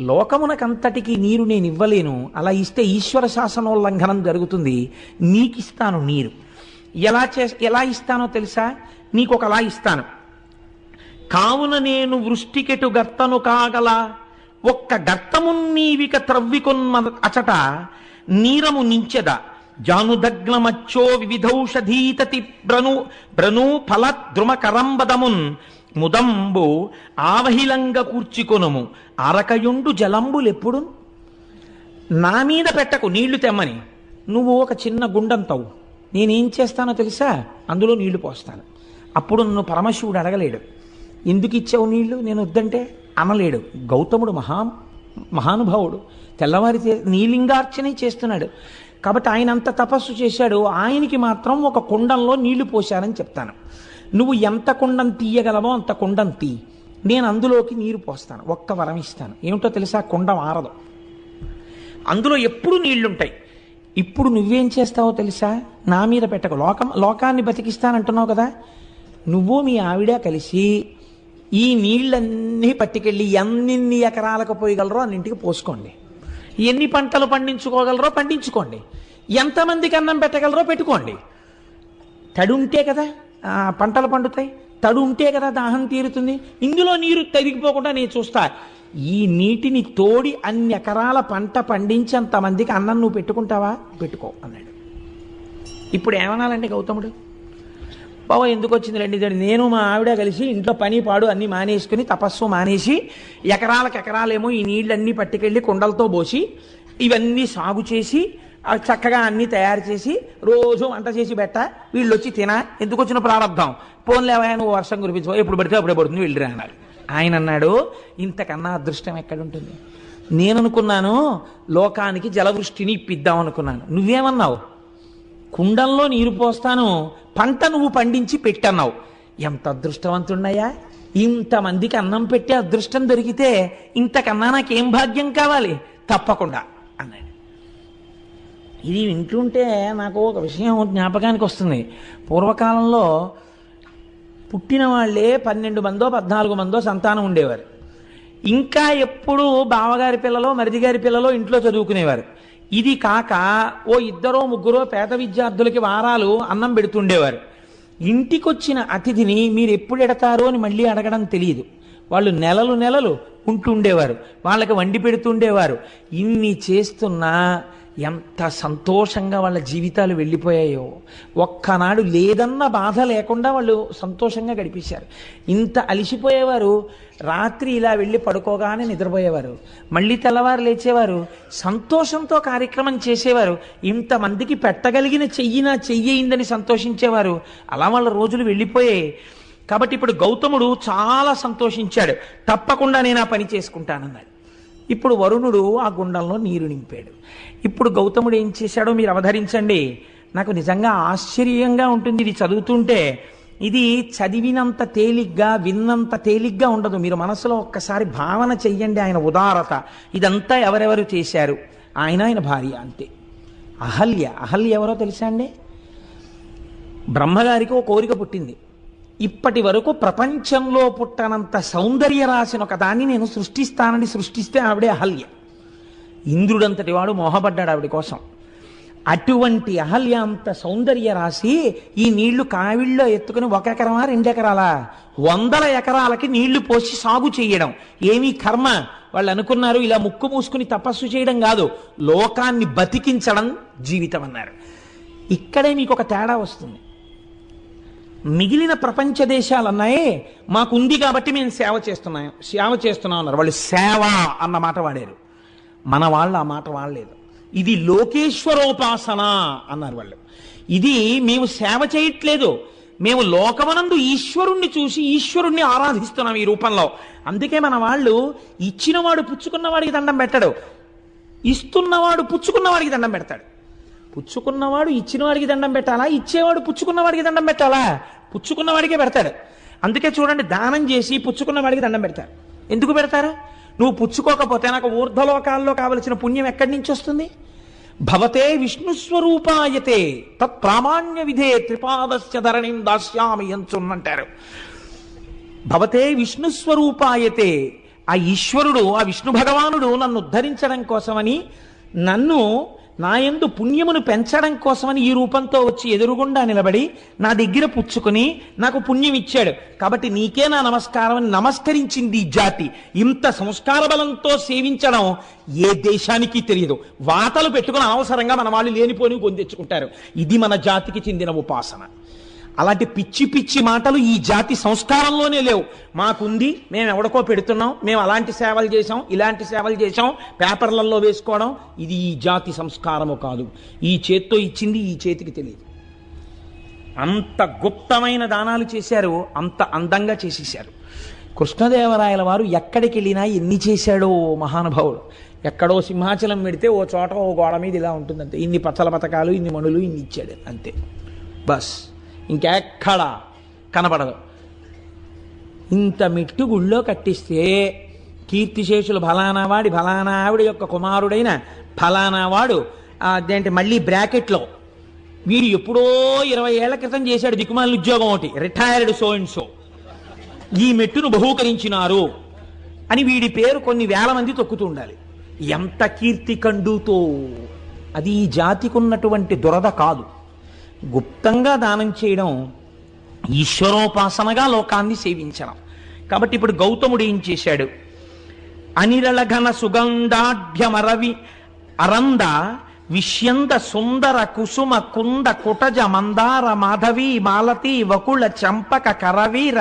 లోకమునకంతటికి నీరు నేను ఇవ్వలేను, అలా ఇస్తే ఈశ్వర శాసనోల్లంఘనం జరుగుతుంది. నీకిస్తాను నీరు. ఎలా ఇస్తానో తెలుసా? నీకొకలా ఇస్తాను. కావున నేను వృష్టికెటు గర్తను కాగల, ఒక్క గర్తము నీవిక త్రవ్వికొన్న అచట నీరము నించెద, జానుదగ్నమచ్చో వివిధౌషధీతతి బ్రను ఫల ద్రుమకరంబదమున్ ముదంబు ఆవహిలంగ కూర్చికొనుము అరకయుండు జలంబులెప్పుడు. నా మీద పెట్టకు నీళ్లు తెమ్మని, నువ్వు ఒక చిన్న గుండంతవు, నేనేం చేస్తానో తెలుసా, అందులో నీళ్లు పోస్తాను. అప్పుడు నన్ను పరమశివుడు అడగలేడు, ఎందుకు ఇచ్చావు నీళ్లు నేను వద్దంటే అనలేడు. గౌతముడు మహానుభావుడు, తెల్లవారి నీలింగార్చనే చేస్తున్నాడు కాబట్టి ఆయన అంత తపస్సు చేశాడు. ఆయనకి మాత్రం ఒక కుండంలో నీళ్లు పోశారని చెప్తాను. నువ్వు ఎంత కుండం తీయగలవో అంత కుండం తీ, నేను అందులోకి నీరు పోస్తాను. ఒక్క వరం ఇస్తాను, ఏమిటో తెలుసా, కుండం ఆరదు, అందులో ఎప్పుడు నీళ్లుంటాయి. ఇప్పుడు నువ్వేం చేస్తావో తెలుసా, నా మీద పెట్టకు, లోకాన్ని బతికిస్తానంటున్నావు కదా, నువ్వు మీ ఆవిడ కలిసి ఈ నీళ్ళన్నీ పట్టుకెళ్ళి ఎన్ని ఎకరాలకు పోయగలరో అన్నింటికి పోసుకోండి, ఎన్ని పంటలు పండించుకోగలరో పండించుకోండి, ఎంతమందికి అన్నం పెట్టగలరో పెట్టుకోండి. తడి ఉంటే కదా పంటలు పండుతాయి, తడు ఉంటే కదా దాహం తీరుతుంది. ఇందులో నీరు తరిగిపోకుండా నేను చూస్తా. ఈ నీటిని తోడి అన్ని ఎకరాల పంట పండించి అంతమందికి అన్నం నువ్వు పెట్టుకుంటావా, పెట్టుకో అన్నాడు. ఇప్పుడు ఏమనాలండి గౌతముడు, బాబా ఎందుకు వచ్చింది రండి, నేను మా ఆవిడ కలిసి ఇంట్లో పని పాడు అన్నీ మానేసుకుని తపస్సు మానేసి ఎకరాలకు ఎకరాలేమో ఈ నీళ్ళన్నీ పట్టుకెళ్ళి కుండలతో పోసి ఇవన్నీ సాగు చేసి చక్కగా అన్నీ తయారు చేసి రోజు వంట చేసి పెట్ట, వీళ్ళు వచ్చి తినా, ఎందుకు వచ్చిన ప్రారంభం, పోన్లేవా నువ్వు వర్షం కురిపించు, ఎప్పుడు పడితే అప్పుడే పడుతుంది వెళ్ళిరా అన్నారు. ఆయన అన్నాడు, ఇంతకన్నా అదృష్టం ఎక్కడుంటుంది, నేను అనుకున్నాను లోకానికి జలవృష్టిని ఇప్పిద్దాం అనుకున్నాను, నువ్వేమన్నావు కుండంలో నీరు పోస్తాను పంట నువ్వు పండించి పెట్టన్నావు. ఎంత అదృష్టవంతున్నయ్యా, ఇంతమందికి అన్నం పెట్టే అదృష్టం దొరికితే ఇంతకన్నా నాకేం భాగ్యం కావాలి, తప్పకుండా అన్నాడు. ఇది వింటుంటే నాకు ఒక విషయం జ్ఞాపకానికి వస్తుంది. పూర్వకాలంలో పుట్టిన వాళ్ళే 12 మందో 14 మందో సంతానం ఉండేవారు. ఇంకా ఎప్పుడు బావగారి పిల్లలో మరిదిగారి పిల్లలో ఇంట్లో చదువుకునేవారు. ఇది కాక ఓ 2 3 పేద విద్యార్థులకి వారాలు అన్నం పెడుతుండేవారు. ఇంటికొచ్చిన అతిథిని మీరు ఎప్పుడు ఎడతారో అని మళ్ళీ అడగడం తెలియదు. వాళ్ళు నెలలు ఉంటుండేవారు, వాళ్ళకి వండి పెడుతుండేవారు. ఇన్ని చేస్తున్నా ఎంత సంతోషంగా వాళ్ళ జీవితాలు వెళ్ళిపోయాయో. ఒక్కనాడు లేదన్న బాధ లేకుండా వాళ్ళు సంతోషంగా గడిపేశారు. ఇంత అలిసిపోయేవారు, రాత్రి ఇలా వెళ్ళి పడుకోగానే నిద్రపోయేవారు, మళ్ళీ తెల్లవారు లేచేవారు, సంతోషంతో కార్యక్రమం చేసేవారు. ఇంతమందికి పెట్టగలిగిన చెయ్యిందని సంతోషించేవారు. అలా వాళ్ళ రోజులు వెళ్ళిపోయాయి. కాబట్టి ఇప్పుడు గౌతముడు చాలా సంతోషించాడు, తప్పకుండా నేను ఆ పని చేసుకుంటానన్నాడు. ఇప్పుడు వరుణుడు ఆ గుండంలో నీరు నింపాడు. ఇప్పుడు గౌతముడు ఏం చేశాడో మీరు అవధరించండి. నాకు నిజంగా ఆశ్చర్యంగా ఉంటుంది ఇది చదువుతుంటే. ఇది చదివినంత తేలిగ్గా విన్నంత తేలిగ్గా ఉండదు. మీరు మనసులో ఒక్కసారి భావన చెయ్యండి ఆయన ఉదారత. ఇదంతా ఎవరెవరు చేశారు, ఆయన భార్య అంతే. అహల్య ఎవరో తెలుసా అండి? బ్రహ్మగారికి ఓ కోరిక పుట్టింది, ఇప్పటి వరకు ప్రపంచంలో పుట్టనంత సౌందర్య రాసిన ఒక దాన్ని నేను సృష్టిస్తానని సృష్టిస్తే ఆవిడే అహల్య. ఇంద్రుడంతటి వాడు మోహపడ్డాడు ఆవిడ కోసం. అటువంటి అహల్య అంత సౌందర్య రాసి ఈ నీళ్లు కావిళ్ళలో ఎత్తుకుని 1 ఎకరమా 2 ఎకరాలా 100 ఎకరాలకి నీళ్లు పోసి సాగు చేయడం ఏమీ కర్మ. వాళ్ళు అనుకున్నారు ఇలా ముక్కు మూసుకుని తపస్సు చేయడం కాదు, లోకాన్ని బతికించడం జీవితం అన్నారు. ఇక్కడే మీకు ఒక తేడా వస్తుంది. మిగిలిన ప్రపంచ దేశాలు అన్నాయే మాకుంది కాబట్టి మేము సేవ చేస్తున్నాం అన్నారు. వాళ్ళు సేవ అన్న మాట వాడారు, మన వాళ్ళు ఆ మాట వాడలేదు. ఇది లోకేశ్వరోపాసన అన్నారు వాళ్ళు. ఇది మేము సేవ చేయట్లేదు, మేము లోకమనందు ఈశ్వరుణ్ణి చూసి ఈశ్వరుణ్ణి ఆరాధిస్తున్నాం ఈ రూపంలో. అందుకే మన వాళ్ళు ఇచ్చినవాడు పుచ్చుకున్నవాడికి దండం పెట్టడు, ఇస్తున్నవాడు పుచ్చుకున్నవాడికి దండం పెడతాడు. పుచ్చుకున్నవాడు ఇచ్చినవాడికి దండం పెట్టాలా, ఇచ్చేవాడు పుచ్చుకున్నవాడికి దండం పెట్టాలా? పుచ్చుకున్నవాడికే పెడతాడు. అందుకే చూడండి, దానం చేసి పుచ్చుకున్నవాడికి దండం పెడతారు. ఎందుకు పెడతారు? నువ్వు పుచ్చుకోకపోతే నాకు ఊర్ధ్వలోకాల్లో కావలసిన పుణ్యం ఎక్కడి నుంచి వస్తుంది? భవతే విష్ణుస్వరూపాయతే తత్ ప్రామాణ్య విధే త్రిపాదస్య ధరణిం దాస్యామి అంటారు. భవతే విష్ణుస్వరూపాయతే, ఆ ఈశ్వరుడు ఆ విష్ణు భగవానుడు నన్ను ఉద్ధరించడం కోసమని నన్ను నా యందు పుణ్యమును పెంచడం కోసమని ఈ రూపంతో వచ్చి ఎదురుగుండా నిలబడి నా దగ్గర పుచ్చుకొని నాకు పుణ్యం ఇచ్చాడు, కాబట్టి నీకే నా నమస్కారం అని నమస్కరించింది ఈ జాతి. ఇంత సంస్కార బలంతో సేవించడం ఏ దేశానికి తెలియదు. వాతలు పెట్టుకుని అవసరంగా మన వాళ్ళు లేనిపోని పొందెచ్చుకుంటారు. ఇది మన జాతికి చెందిన ఉపాసన. అలాంటి పిచ్చి పిచ్చి మాటలు ఈ జాతి సంస్కారంలోనే లేవు. మాకుంది, మేము ఎవడికో పెడుతున్నాం, మేము అలాంటి సేవలు చేసాం, ఇలాంటి సేవలు చేసాం, పేపర్లలో వేసుకోవడం, ఇది ఈ జాతి సంస్కారము కాదు. ఈ చేత్తో ఇచ్చింది ఈ చేతికి తెలియదు. అంత గుప్తమైన దానాలు చేశారు, అంత అందంగా చేసేశారు. కృష్ణదేవరాయల వారు ఎక్కడికి వెళ్ళినా ఎన్ని చేశాడో మహానుభావుడు. ఎక్కడో సింహాచలం పెడితే ఓ చోట ఓ గోడ మీద ఇలా ఉంటుందంతే, ఇన్ని పచ్చల పథకాలు, ఇన్ని మణులు, ఇన్ని ఇచ్చాడు అంతే, బస్. ఇంకెక్కడా కనపడదు. ఇంత మెట్టు గుళ్ళో కట్టిస్తే కీర్తిశేషులు ఫలానా వాడి ఫలానా ఆవిడ యొక్క కుమారుడైన ఫలానా వాడు అదేంటి మళ్ళీ బ్రాకెట్లో వీడు ఎప్పుడో 20 ఏళ్ల క్రితం చేశాడు దిక్కుమాలిన ఉద్యోగం ఒకటి, రిటైర్డ్ సో అండ్ సో, ఈ మెట్టును బహూకరించినారు అని వీడి పేరు కొన్ని వేల మంది తొక్కుతూ ఉండాలి. ఎంత కీర్తి కండుతో! అది ఈ జాతికి ఉన్నటువంటి దురద కాదు. గుప్తంగా దానం చేయడం ఈశ్వరోపాసనగా లోకాన్ని సేవించడం. కాబట్టి ఇప్పుడు గౌతముడు ఏం చేశాడు? అనిరళఘన సుగంధాఢ్యమరవి అరంద విష్యంద సుందర కుసుమ కుంద కుటజ మందార మాధవి మాలతి వకుళ చంపక కరవీర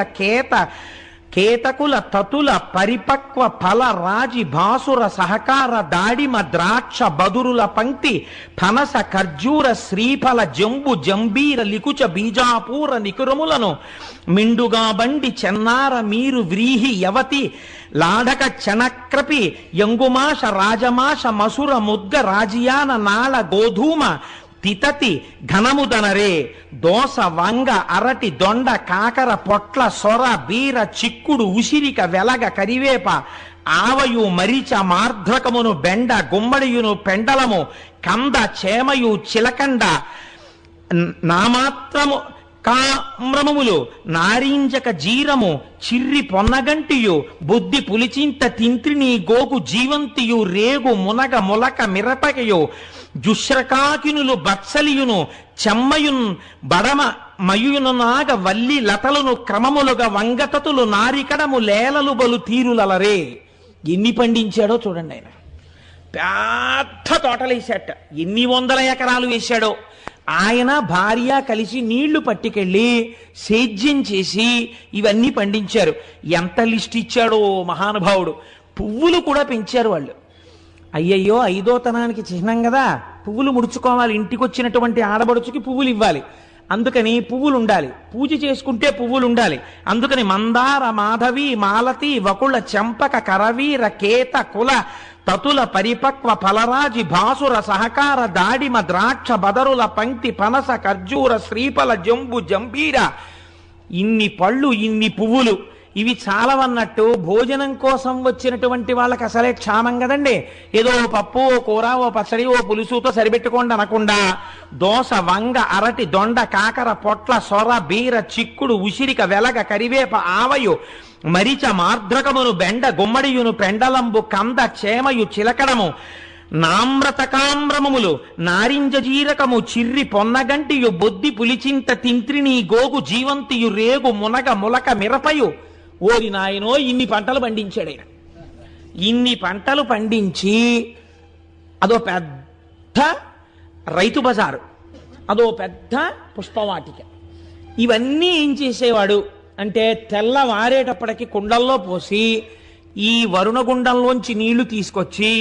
కేతకుల తతుల పరిపక్వ ఫల రాజి భాసుర సహకార దాడిమ ద్రాక్ష బదురుల పంక్తి ఫనస ఖర్జూర శ్రీఫల జంబు జంబీర లికుచ బీజాపూర నికురములను మిండుగా బండి చెన్నార మీరు వ్రీహి యవతి లాఢక చనక్రపి యంగుమాష రాజమాష మసుర ముద్గ రాజియాన నాళ గోధూమ తితతి ఘనముదనరే దోస వంగ అరటి దొండ కాకర పొట్ల సొర బీర చిక్కుడు ఉసిరిక వెలగ కరివేప ఆవయు మరిచ మార్ధ్రకమును బెండ గుమ్మడియును పెండలము కంద చేమయు చిలకండ నామాత్రము కామ్రమములు నారింజక జీరము చిర్రి పొన్నగంటియు బుద్ధి పులిచింత తింత్రిని గోగు జీవంతియు రేగు మునగ ములక మిరపకయు జుశ్రకాకినులు బత్సలియును చెమ్మయున్ బడమ మయును నాగ వల్లి లతలను క్రమములుగా వంగతతులు నారికడము లేలలు బలు తీరులలరే. ఎన్ని పండించాడో చూడండి. ఆయన పెద్ద తోటలేశాట, ఎన్ని 100 ఎకరాలు వేశాడో. ఆయన భార్య కలిసి నీళ్లు పట్టుకెళ్ళి సేద్యం చేసి ఇవన్నీ పండించారు. ఎంత లిస్ట్ ఇచ్చాడో మహానుభావుడు. పువ్వులు కూడా పెంచారు వాళ్ళు. అయ్యయ్యో 5వ తనానికి చిహ్నం కదా, పువ్వులు ముడుచుకోవాలి, ఇంటికి వచ్చినటువంటి ఆడబడుచుకి పువ్వులు ఇవ్వాలి, అందుకని పువ్వులు ఉండాలి, పూజ చేసుకుంటే పువ్వులు ఉండాలి. అందుకని మందార మాధవి మాలతి వకుళ చంపక కరవీర కేత కుల తతుల పరిపక్వ ఫలరాజి భాసుర సహకార దాడిమ ద్రాక్ష బదరుల పంక్తి పనస ఖర్జూర శ్రీఫల జంబు జంబీర, ఇన్ని పళ్ళు ఇన్ని పువ్వులు, ఇవి చాలవన్నట్టు భోజనం కోసం వచ్చినటువంటి వాళ్ళకి అసలే క్షామం కదండి. ఏదో ఓ పప్పు ఓ కూర ఓ పచ్చడి ఓ పులుసుతో సరిపెట్టుకోండి అనకుండా దోస వంగ అరటి దొండ కాకర పొట్ల సొర బీర చిక్కుడు ఉసిరిక వెలగ కరివేప ఆవయు మరిచ మార్ధ్రకమును బెండ గుమ్మడియును పెండలంబు కంద చేమయు చిలకడము నామ్రతకామ్రమములు నారింజ జీరకము చిర్రి పొన్నగంటియు బొద్ది పులిచింత తింత్రిని గోగు జీవంతియు రేగు మునగ ములక మిరపయు. ఓరి నాయనో, ఇన్ని పంటలు పండించాడు ఆయన. ఇన్ని పంటలు పండించి అదో పెద్ద రైతు బజారు, అదో పెద్ద పుష్పవాటిక. ఇవన్నీ ఏం చేసేవాడు అంటే తెల్లవారేటప్పటికి కుండల్లో పోసి ఈ వరుణగుండంలోంచి నీళ్లు తీసుకొచ్చి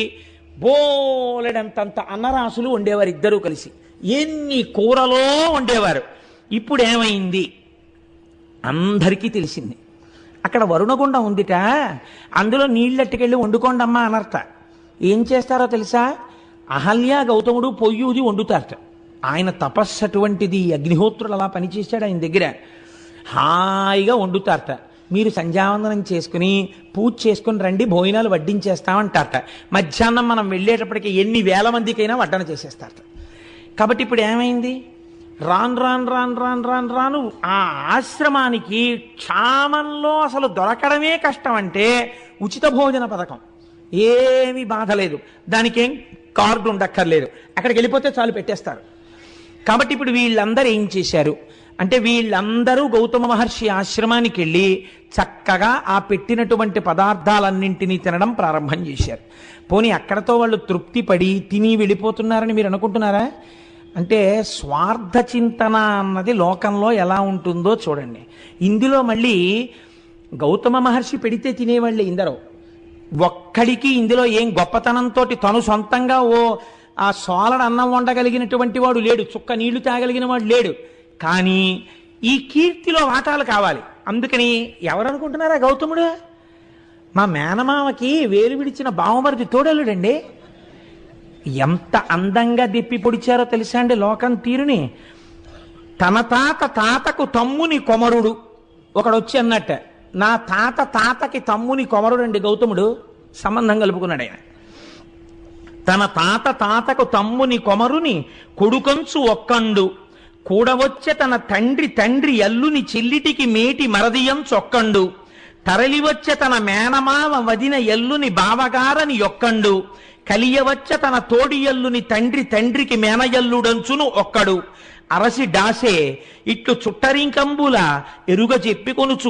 బోలెడంతంత అన్నరాసులు వండేవారు ఇద్దరూ కలిసి. ఎన్ని కూరలో వండేవారు. ఇప్పుడు ఏమైంది అందరికీ తెలిసింది. అక్కడ వరుణగుండం ఉందిట, అందులో నీళ్ళెట్టుకెళ్ళి వండుకోండమ్మా అనర్త. ఏం చేస్తారో తెలుసా? అహల్య గౌతముడు పొయ్యూది వండుతారట. ఆయన తపస్సు అటువంటిది. అగ్నిహోత్రుడు అలా పనిచేశాడు ఆయన దగ్గర. హాయిగా వండుతారట. మీరు సంధ్యావందనం చేసుకుని పూజ చేసుకుని రండి, భోజనాలు వడ్డించేస్తామంటారట. మధ్యాహ్నం మనం వెళ్ళేటప్పటికి ఎన్ని వేల మందికైనా వడ్డన చేసేస్తారట. కాబట్టి ఇప్పుడు ఏమైంది? రాను రాను రాను రాను రాను రాను ఆ ఆశ్రమానికి క్షామంలో అసలు దొరకడమే కష్టం. అంటే ఉచిత భోజన పథకం ఏమీ బాధ లేదు. దానికేం కార్డు ఉండక్కర్లేదు, అక్కడికి వెళ్ళిపోతే చాలు పెట్టేస్తారు. కాబట్టి ఇప్పుడు వీళ్ళందరూ ఏం చేశారు అంటే, వీళ్ళందరూ గౌతమ మహర్షి ఆశ్రమానికి వెళ్ళి చక్కగా ఆ పెట్టినటువంటి పదార్థాలన్నింటినీ తినడం ప్రారంభం చేశారు. పోనీ అక్కడతో వాళ్ళు తృప్తి పడి తిని వెళ్ళిపోతున్నారని మీరు అనుకుంటున్నారా? అంటే స్వార్థ చింతన అన్నది లోకంలో ఎలా ఉంటుందో చూడండి. ఇందులో మళ్ళీ గౌతమ మహర్షి పెడితే తినేవాళ్ళే ఇందరూ. ఒక్కడికి ఇందులో ఏం గొప్పతనంతో తను సొంతంగా ఆ సోలడు అన్నం వండగలిగినటువంటి వాడు లేడు, చుక్క నీళ్లు తాగలిగిన వాడు లేడు. కానీ ఈ కీర్తిలో వాటాలు కావాలి. అందుకని ఎవరనుకుంటున్నారా గౌతముడు? మా మేనమామకి వేలు విడిచిన బావమరిది తోడలుడండి. ఎంత అందంగా దిప్పి పొడిచారో తెలుసా అండి లోకం తీరుని. తన తాతకు తమ్ముని కొమరుడు ఒకడొచ్చి అన్నట్ట, నా తాతకి తమ్ముని కొమరుడు అండి గౌతముడు. సంబంధం కలుపుకున్నాడు ఆయన. తన తాతకు తమ్ముని కొమరుని కొడుకంచు ఒక్కండు కూడవచ్చే తన తండ్రి ఎల్లుని చెల్లిటికి మేటి మరదియం చొక్కండు తరలివచ్చే తన మేనమావ వదిన ఎల్లుని బావగారని యొక్కండు కలియవచ్చ తన తోడి ఎల్లుని తండ్రికి మేనయల్లుడంచును ఒక్కడు అరసి డాసే ఇట్లు చుట్టరింకంబుల ఎరుగ చెప్పికొనుచు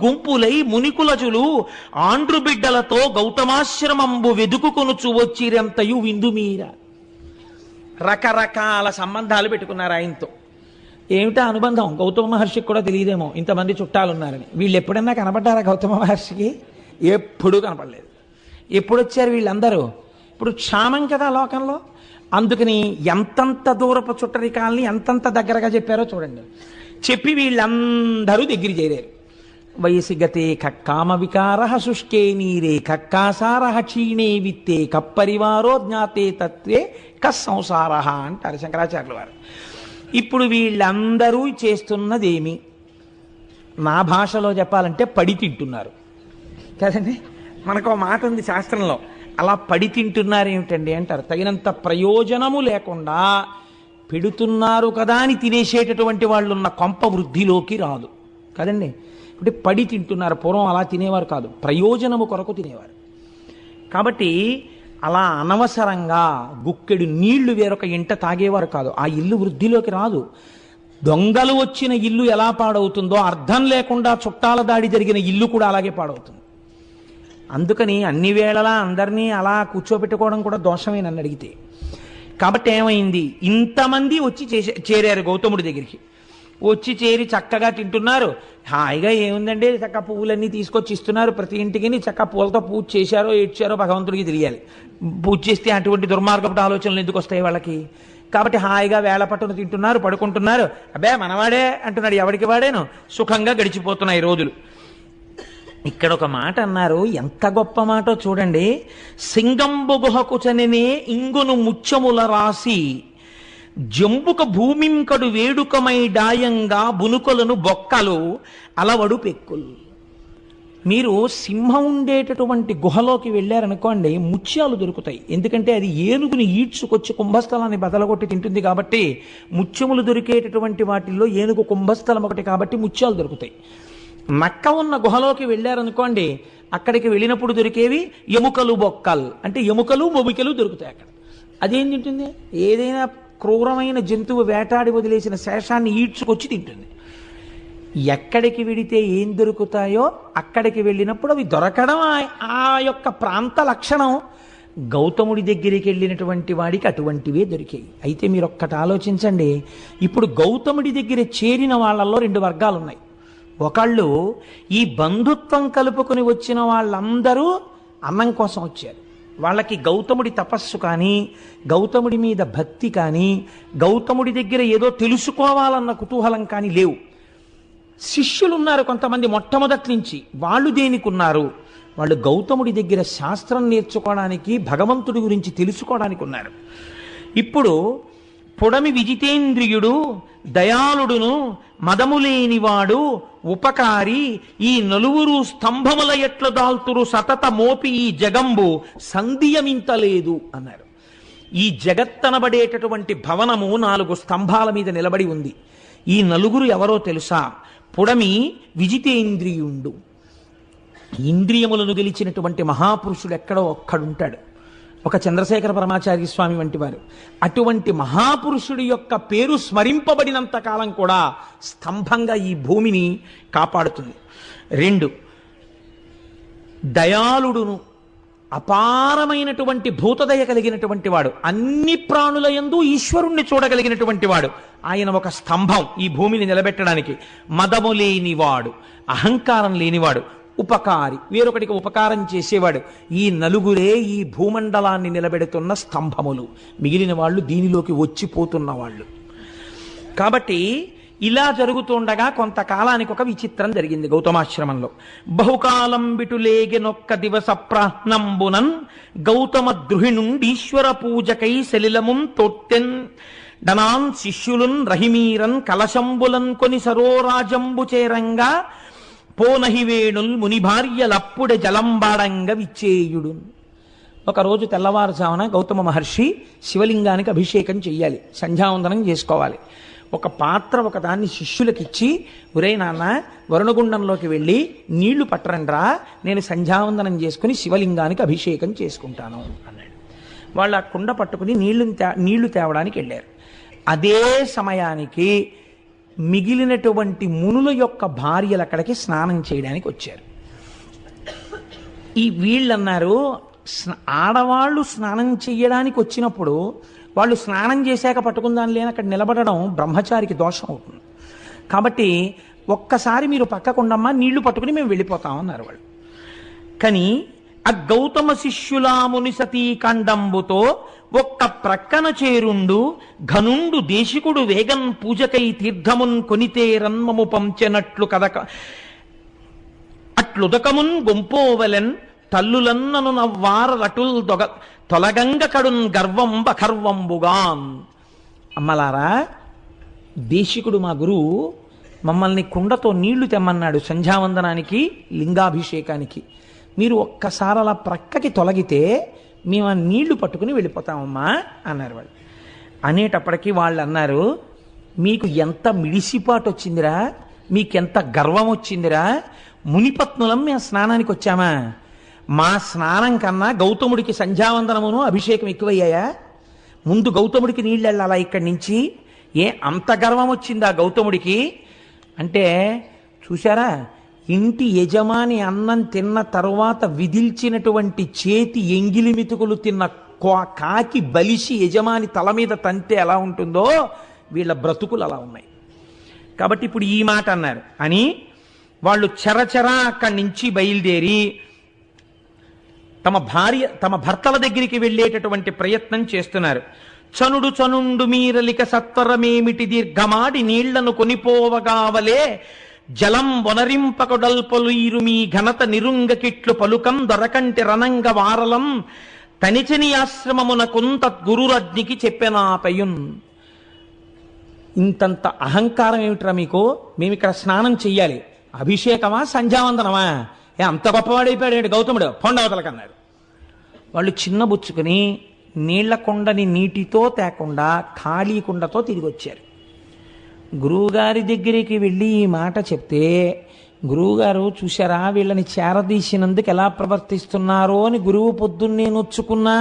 గుంపులై మునికులజులు ఆండ్రు బిడ్డలతో గౌతమాశ్రమంబు వెదుకుకొనుచు వచ్చిరంతయు విందుమీర. రకరకాల సంబంధాలు పెట్టుకున్నారు ఆయనతో. ఏమిటా అనుబంధం గౌతమ మహర్షికి కూడా తెలియదేమో ఇంతమంది చుట్టాలు ఉన్నారని. వీళ్ళు ఎప్పుడన్నా కనపడ్డారా గౌతమ మహర్షికి? ఎప్పుడూ కనపడలేదు. ఎప్పుడు వచ్చారు వీళ్ళందరూ? ఇప్పుడు క్షామం కదా లోకంలో. అందుకని ఎంతంత దూరపు చుట్టరికాలని ఎంతంత దగ్గరగా చెప్పారో చూడండి. చెప్పి వీళ్ళందరూ దగ్గర చేరారు. వయసి గతే కక్కామ వికార శుష్కే నీరే కక్కాసార క్షీణే విత్తే కప్పరివారో జ్ఞాతే తత్వే కస్సంసార అంటారు శంకరాచార్యుల వారు. ఇప్పుడు వీళ్ళందరూ చేస్తున్నదేమి? నా భాషలో చెప్పాలంటే పడి తింటున్నారు కదండి. మనకు మాట ఉంది శాస్త్రంలో, అలా పడి తింటున్నారు ఏమిటండి అంటారు. తగినంత ప్రయోజనము లేకుండా పెడుతున్నారు కదా అని తినేసేటటువంటి వాళ్ళు ఉన్న కొంప వృద్ధిలోకి రాదు కదండి. అంటే పడి తింటున్నారు. పూర్వం అలా తినేవారు కాదు, ప్రయోజనము కొరకు తినేవారు. కాబట్టి అలా అనవసరంగా గుక్కెడు నీళ్లు వేరొక ఇంట తాగేవారు కాదు. ఆ ఇల్లు వృద్ధిలోకి రాదు. దొంగలు వచ్చిన ఇల్లు ఎలా పాడవుతుందో అర్థం లేకుండా చుట్టాల దాడి జరిగిన ఇల్లు కూడా అలాగే పాడవుతుంది. అందుకని అన్ని వేళలా అందరినీ అలా కూర్చోబెట్టుకోవడం కూడా దోషమే నన్ను అడిగితే. కాబట్టి ఏమైంది, ఇంతమంది వచ్చి చేరారు గౌతముడి దగ్గరికి. వచ్చి చేరి చక్కగా తింటున్నారు. హాయిగా ఏముందండి, చక్క పువ్వులన్నీ తీసుకొచ్చి ఇస్తున్నారు ప్రతి ఇంటికి. చక్క పూలతో పూజ చేశారో ఏడ్చారో భగవంతుడికి తెలియాలి. పూజ చేస్తే అటువంటి దుర్మార్గపు ఆలోచనలు ఎందుకు వస్తాయి వాళ్ళకి? కాబట్టి హాయిగా వేళ పట్టును తింటున్నారు, పడుకుంటున్నారు. అబ్బే మనవాడే అంటున్నాడు, ఎవరికి వాడేను. సుఖంగా గడిచిపోతున్నాయి రోజులు. ఇక్కడ ఒక మాట అన్నారు, ఎంత గొప్ప మాటో చూడండి. సింగంబు గుహకు చనినే ఇంగును ముచ్చముల రాసి జంబుక భూమింకడు వేడుకమై డాయంగా బునుకొలను బొక్కలు అలవడు పెక్కులు. మీరు సింహం ఉండేటటువంటి గుహలోకి వెళ్ళారనుకోండి, ముత్యాలు దొరుకుతాయి. ఎందుకంటే అది ఏనుగుని ఈడ్చుకొచ్చి కుంభస్థలాన్ని బదలగొట్టి తింటుంది కాబట్టి. ముత్యములు దొరికేటటువంటి వాటిల్లో ఏనుగు కుంభస్థలం ఒకటి కాబట్టి ముత్యాలు దొరుకుతాయి. నక్క ఉన్న గుహలోకి వెళ్ళారనుకోండి, అక్కడికి వెళ్ళినప్పుడు దొరికేవి ఎముకలు బొక్కలు, అంటే ఎముకలు మొబికలు దొరుకుతాయి అక్కడ. అదేం తింటుంది? ఏదైనా క్రూరమైన జంతువు వేటాడి వదిలేసిన శేషాన్ని ఈడ్చుకొచ్చి తింటుంది. ఎక్కడికి వెడితే ఏం దొరుకుతాయో అక్కడికి వెళ్ళినప్పుడు అవి దొరకడం ఆ యొక్క ప్రాంత లక్షణం. గౌతముడి దగ్గరికి వెళ్ళినటువంటి వాడికి అటువంటివే దొరికాయి. అయితే మీరు ఒక్కటి ఆలోచించండి. ఇప్పుడు గౌతముడి దగ్గర చేరిన వాళ్ళల్లో రెండు వర్గాలు ఉన్నాయి. ఒకళ్ళు ఈ బంధుత్వం కలుపుకొని వచ్చిన వాళ్ళందరూ అన్నం కోసం వచ్చారు. వాళ్ళకి గౌతముడి తపస్సు కానీ, గౌతముడి మీద భక్తి కానీ, గౌతముడి దగ్గర ఏదో తెలుసుకోవాలన్న కుతూహలం కానీ లేవు. శిష్యులు ఉన్నారు కొంతమంది మొట్టమొదటి నుంచి. వాళ్ళు దేనికున్నారు? వాళ్ళు గౌతముడి దగ్గర శాస్త్రం నేర్చుకోవడానికి, భగవంతుడి గురించి తెలుసుకోవడానికి ఉన్నారు. ఇప్పుడు పొడమి విజితేంద్రియుడు, దయాళుడును, మదములేనివాడు, ఉపకారి, ఈ నలుగురు స్తంభముల ఎట్ల దాల్తురు సతత మోపి ఈ జగంబు సంధియమింతలేదు అన్నారు. ఈ జగత్తనబడేటటువంటి భవనము 4 స్తంభాల మీద నిలబడి ఉంది. ఈ నలుగురు ఎవరో తెలుసా? పుడమి విజితేంద్రియుండు. ఇంద్రియములను గెలిచినటువంటి మహాపురుషుడు ఎక్కడో ఒక్కడుంటాడు. ఒక చంద్రశేఖర పరమాచార్య స్వామి వంటి వారు. అటువంటి మహాపురుషుడి యొక్క పేరు స్మరింపబడినంత కాలం కూడా స్తంభంగా ఈ భూమిని కాపాడుతుంది. 2, దయాళుడును, అపారమైనటువంటి భూతదయ కలిగినటువంటి వాడు, అన్ని ప్రాణుల యందు ఈశ్వరుణ్ణి చూడగలిగినటువంటి వాడు. ఆయన ఒక స్తంభం ఈ భూమిని నిలబెట్టడానికి. మదము లేనివాడు, అహంకారం లేనివాడు, ఉపకారి, వేరొకటికి ఉపకారం చేసేవాడు. ఈ నలుగురే ఈ భూమండలాన్ని నిలబెడుతున్న స్తంభములు. మిగిలిన వాళ్ళు దీనిలోకి వచ్చిపోతున్న వాళ్ళు. కాబట్టి ఇలా జరుగుతుండగా కొంతకాలానికి ఒక విచిత్రం జరిగింది గౌతమాశ్రమంలో. బహుకాలం బిటులేగెనొక్క దివస ప్రాహ్నంబునన్ గౌతమ ద్రుహిణుండీశ్వర పూజకై సలిలమున్ తొట్టెన్ డనాన్ శిష్యులున్ రహిమీరన్ కలశంబులన్ కొని సరోరాజంబు చేరంగా పోనహివేణుల్ మునిభార్యలప్పుడే జలంబాడంగ విచ్చేయుడు. ఒకరోజు తెల్లవారుజామున గౌతమ మహర్షి శివలింగానికి అభిషేకం చెయ్యాలి, సంధ్యావందనం చేసుకోవాలి. ఒక పాత్ర ఒకదాన్ని శిష్యులకిచ్చి, ఒరే నాన్న వరుణగుండంలోకి వెళ్ళి నీళ్లు పట్టరండ్రా, నేను సంధ్యావందనం చేసుకుని శివలింగానికి అభిషేకం చేసుకుంటాను అన్నాడు. వాళ్ళు ఆ కుండ పట్టుకుని నీళ్లు తేవడానికి వెళ్ళారు. అదే సమయానికి మిగిలినటువంటి మునుల యొక్క భార్యలు అక్కడికి స్నానం చేయడానికి వచ్చారు. ఈ వీళ్ళన్నారు, ఆడవాళ్ళు స్నానం చెయ్యడానికి వచ్చినప్పుడు వాళ్ళు స్నానం చేశాక పట్టుకుందాని లేని అక్కడ నిలబడడం బ్రహ్మచారికి దోషం అవుతుంది. కాబట్టి ఒక్కసారి మీరు పక్కకుండమ్మా, నీళ్లు పట్టుకుని మేము వెళ్ళిపోతామన్నారు వాళ్ళు. కానీ ఆ గౌతమ శిష్యులాముని సతీకండంబుతో ఒక్క ప్రక్కన చేరుండు ఘనుండు దేశికుడు వేగన్ పూజకై తీర్థమున్ కొనితే రన్మము పంచెనట్లు కదక అట్లుదకమున్ గొంపోవలెన్ తల్లులన్నను నవ్వార రటుల్ తొలగంగ కడున్ గర్వం బఖర్వంబుగాన్. అమ్మలారా, దేశికుడు మా గురువు మమ్మల్ని కుండతో నీళ్లు తెమ్మన్నాడు సంధ్యావందనానికి, లింగాభిషేకానికి. మీరు ఒక్కసారి అలా ప్రక్కకి తొలగితే మేము ఆ నీళ్లు పట్టుకుని వెళ్ళిపోతామమ్మా అన్నారు వాళ్ళు. అనేటప్పటికీ వాళ్ళు అన్నారు, మీకు ఎంత మిడిసిపాటు వచ్చిందిరా, మీకెంత గర్వం వచ్చిందిరా, మునిపత్నులం మేము స్నానానికి వచ్చామా? మా స్నానం కన్నా గౌతముడికి సంధ్యావందనమును అభిషేకం ఎక్కువయ్యాయా? ముందు గౌతముడికి నీళ్ళు వెళ్ళాలా ఇక్కడి నుంచి? అంత గర్వం వచ్చిందా గౌతముడికి అంటే? చూశారా, ఇంటి యజమాని అన్నం తిన్న తరువాత విదిల్చినటువంటి చేతి ఎంగిలి మితుకులు తిన్న కాకి బలిసి యజమాని తల మీద తంతే ఎలా ఉంటుందో వీళ్ళ బ్రతుకులు అలా ఉన్నాయి. కాబట్టి ఇప్పుడు ఈ మాట అన్నారు అని వాళ్ళు చరచరా అక్కడి నుంచి బయలుదేరి తమ భర్తల దగ్గరికి వెళ్ళేటటువంటి ప్రయత్నం చేస్తున్నారు. చనుండు మీరలిక సత్వరమేమిటి దీర్ఘమాడి నీళ్లను కొనిపోవగావలే జలం వనరింపకొడల్పలు ఇరుమీ ఘనత నిరుంగకిట్లు పలుకం దొరకంటి రణంగ వారలం తనిచని ఆశ్రమమునకుంత గురురజ్ఞికి చెప్పెనాపయున్. ఇంతంత అహంకారం ఏమిట్రా మీకు? మేమిక్కడ స్నానం చెయ్యాలి, అభిషేకమా సంధ్యావందనమా? అంత గొప్పవాడైపోయాడు గౌతముడు, పొండవతలకన్నారు. వాళ్ళు చిన్నబుచ్చుకుని నీళ్ల కుండని నీటితో తేకుండా ఖాళీ కుండతో తిరిగి వచ్చారు. గురువుగారి దగ్గరికి వెళ్ళి ఈ మాట చెప్తే, గురువుగారు చూశారా వీళ్ళని చేరదీసినందుకు ఎలా ప్రవర్తిస్తున్నారో అని గురువు పొద్దున్నే నొచ్చుకున్నా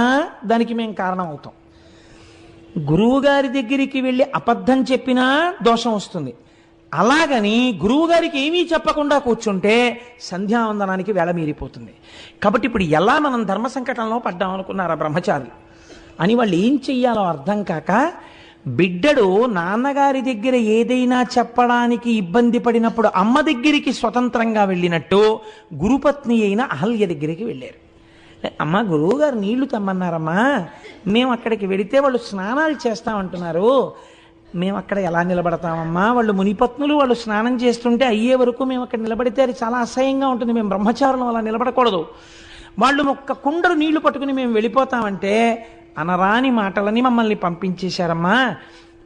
దానికి మేము కారణం అవుతాం. గురువుగారి దగ్గరికి వెళ్ళి అబద్ధం చెప్పినా దోషం వస్తుంది. అలాగని గురువుగారికి ఏమీ చెప్పకుండా కూర్చుంటే సంధ్యావందనానికి వేళ మీరిపోతుంది. కాబట్టి ఇప్పుడు ఎలా మనం ధర్మ సంకటంలో పడ్డాం అనుకున్నారా బ్రహ్మచారులు అని వాళ్ళు ఏం చెయ్యాలో అర్థం కాక, బిడ్డడు నాన్నగారి దగ్గర ఏదైనా చెప్పడానికి ఇబ్బంది పడినప్పుడు అమ్మ దగ్గరికి స్వతంత్రంగా వెళ్ళినట్టు గురుపత్ని అయిన అహల్య దగ్గరికి వెళ్ళారు. అమ్మ, గురువుగారు నీళ్లు తెమ్మన్నారమ్మా, మేము అక్కడికి వెడితే వాళ్ళు స్నానాలు చేస్తామంటున్నారు, మేము అక్కడ ఎలా నిలబడతామమ్మా? వాళ్ళు మునిపత్నులు, వాళ్ళు స్నానం చేస్తుంటే అయ్యే వరకు మేము అక్కడ నిలబడితే అది చాలా అసహ్యంగా ఉంటుంది, మేము బ్రహ్మచారులం అలా నిలబడకూడదు. వాళ్ళు ఒక్క కుండరు నీళ్లు పట్టుకుని మేము వెళ్ళిపోతామంటే అనరాని మాటలని మమ్మల్ని పంపించేశారమ్మా.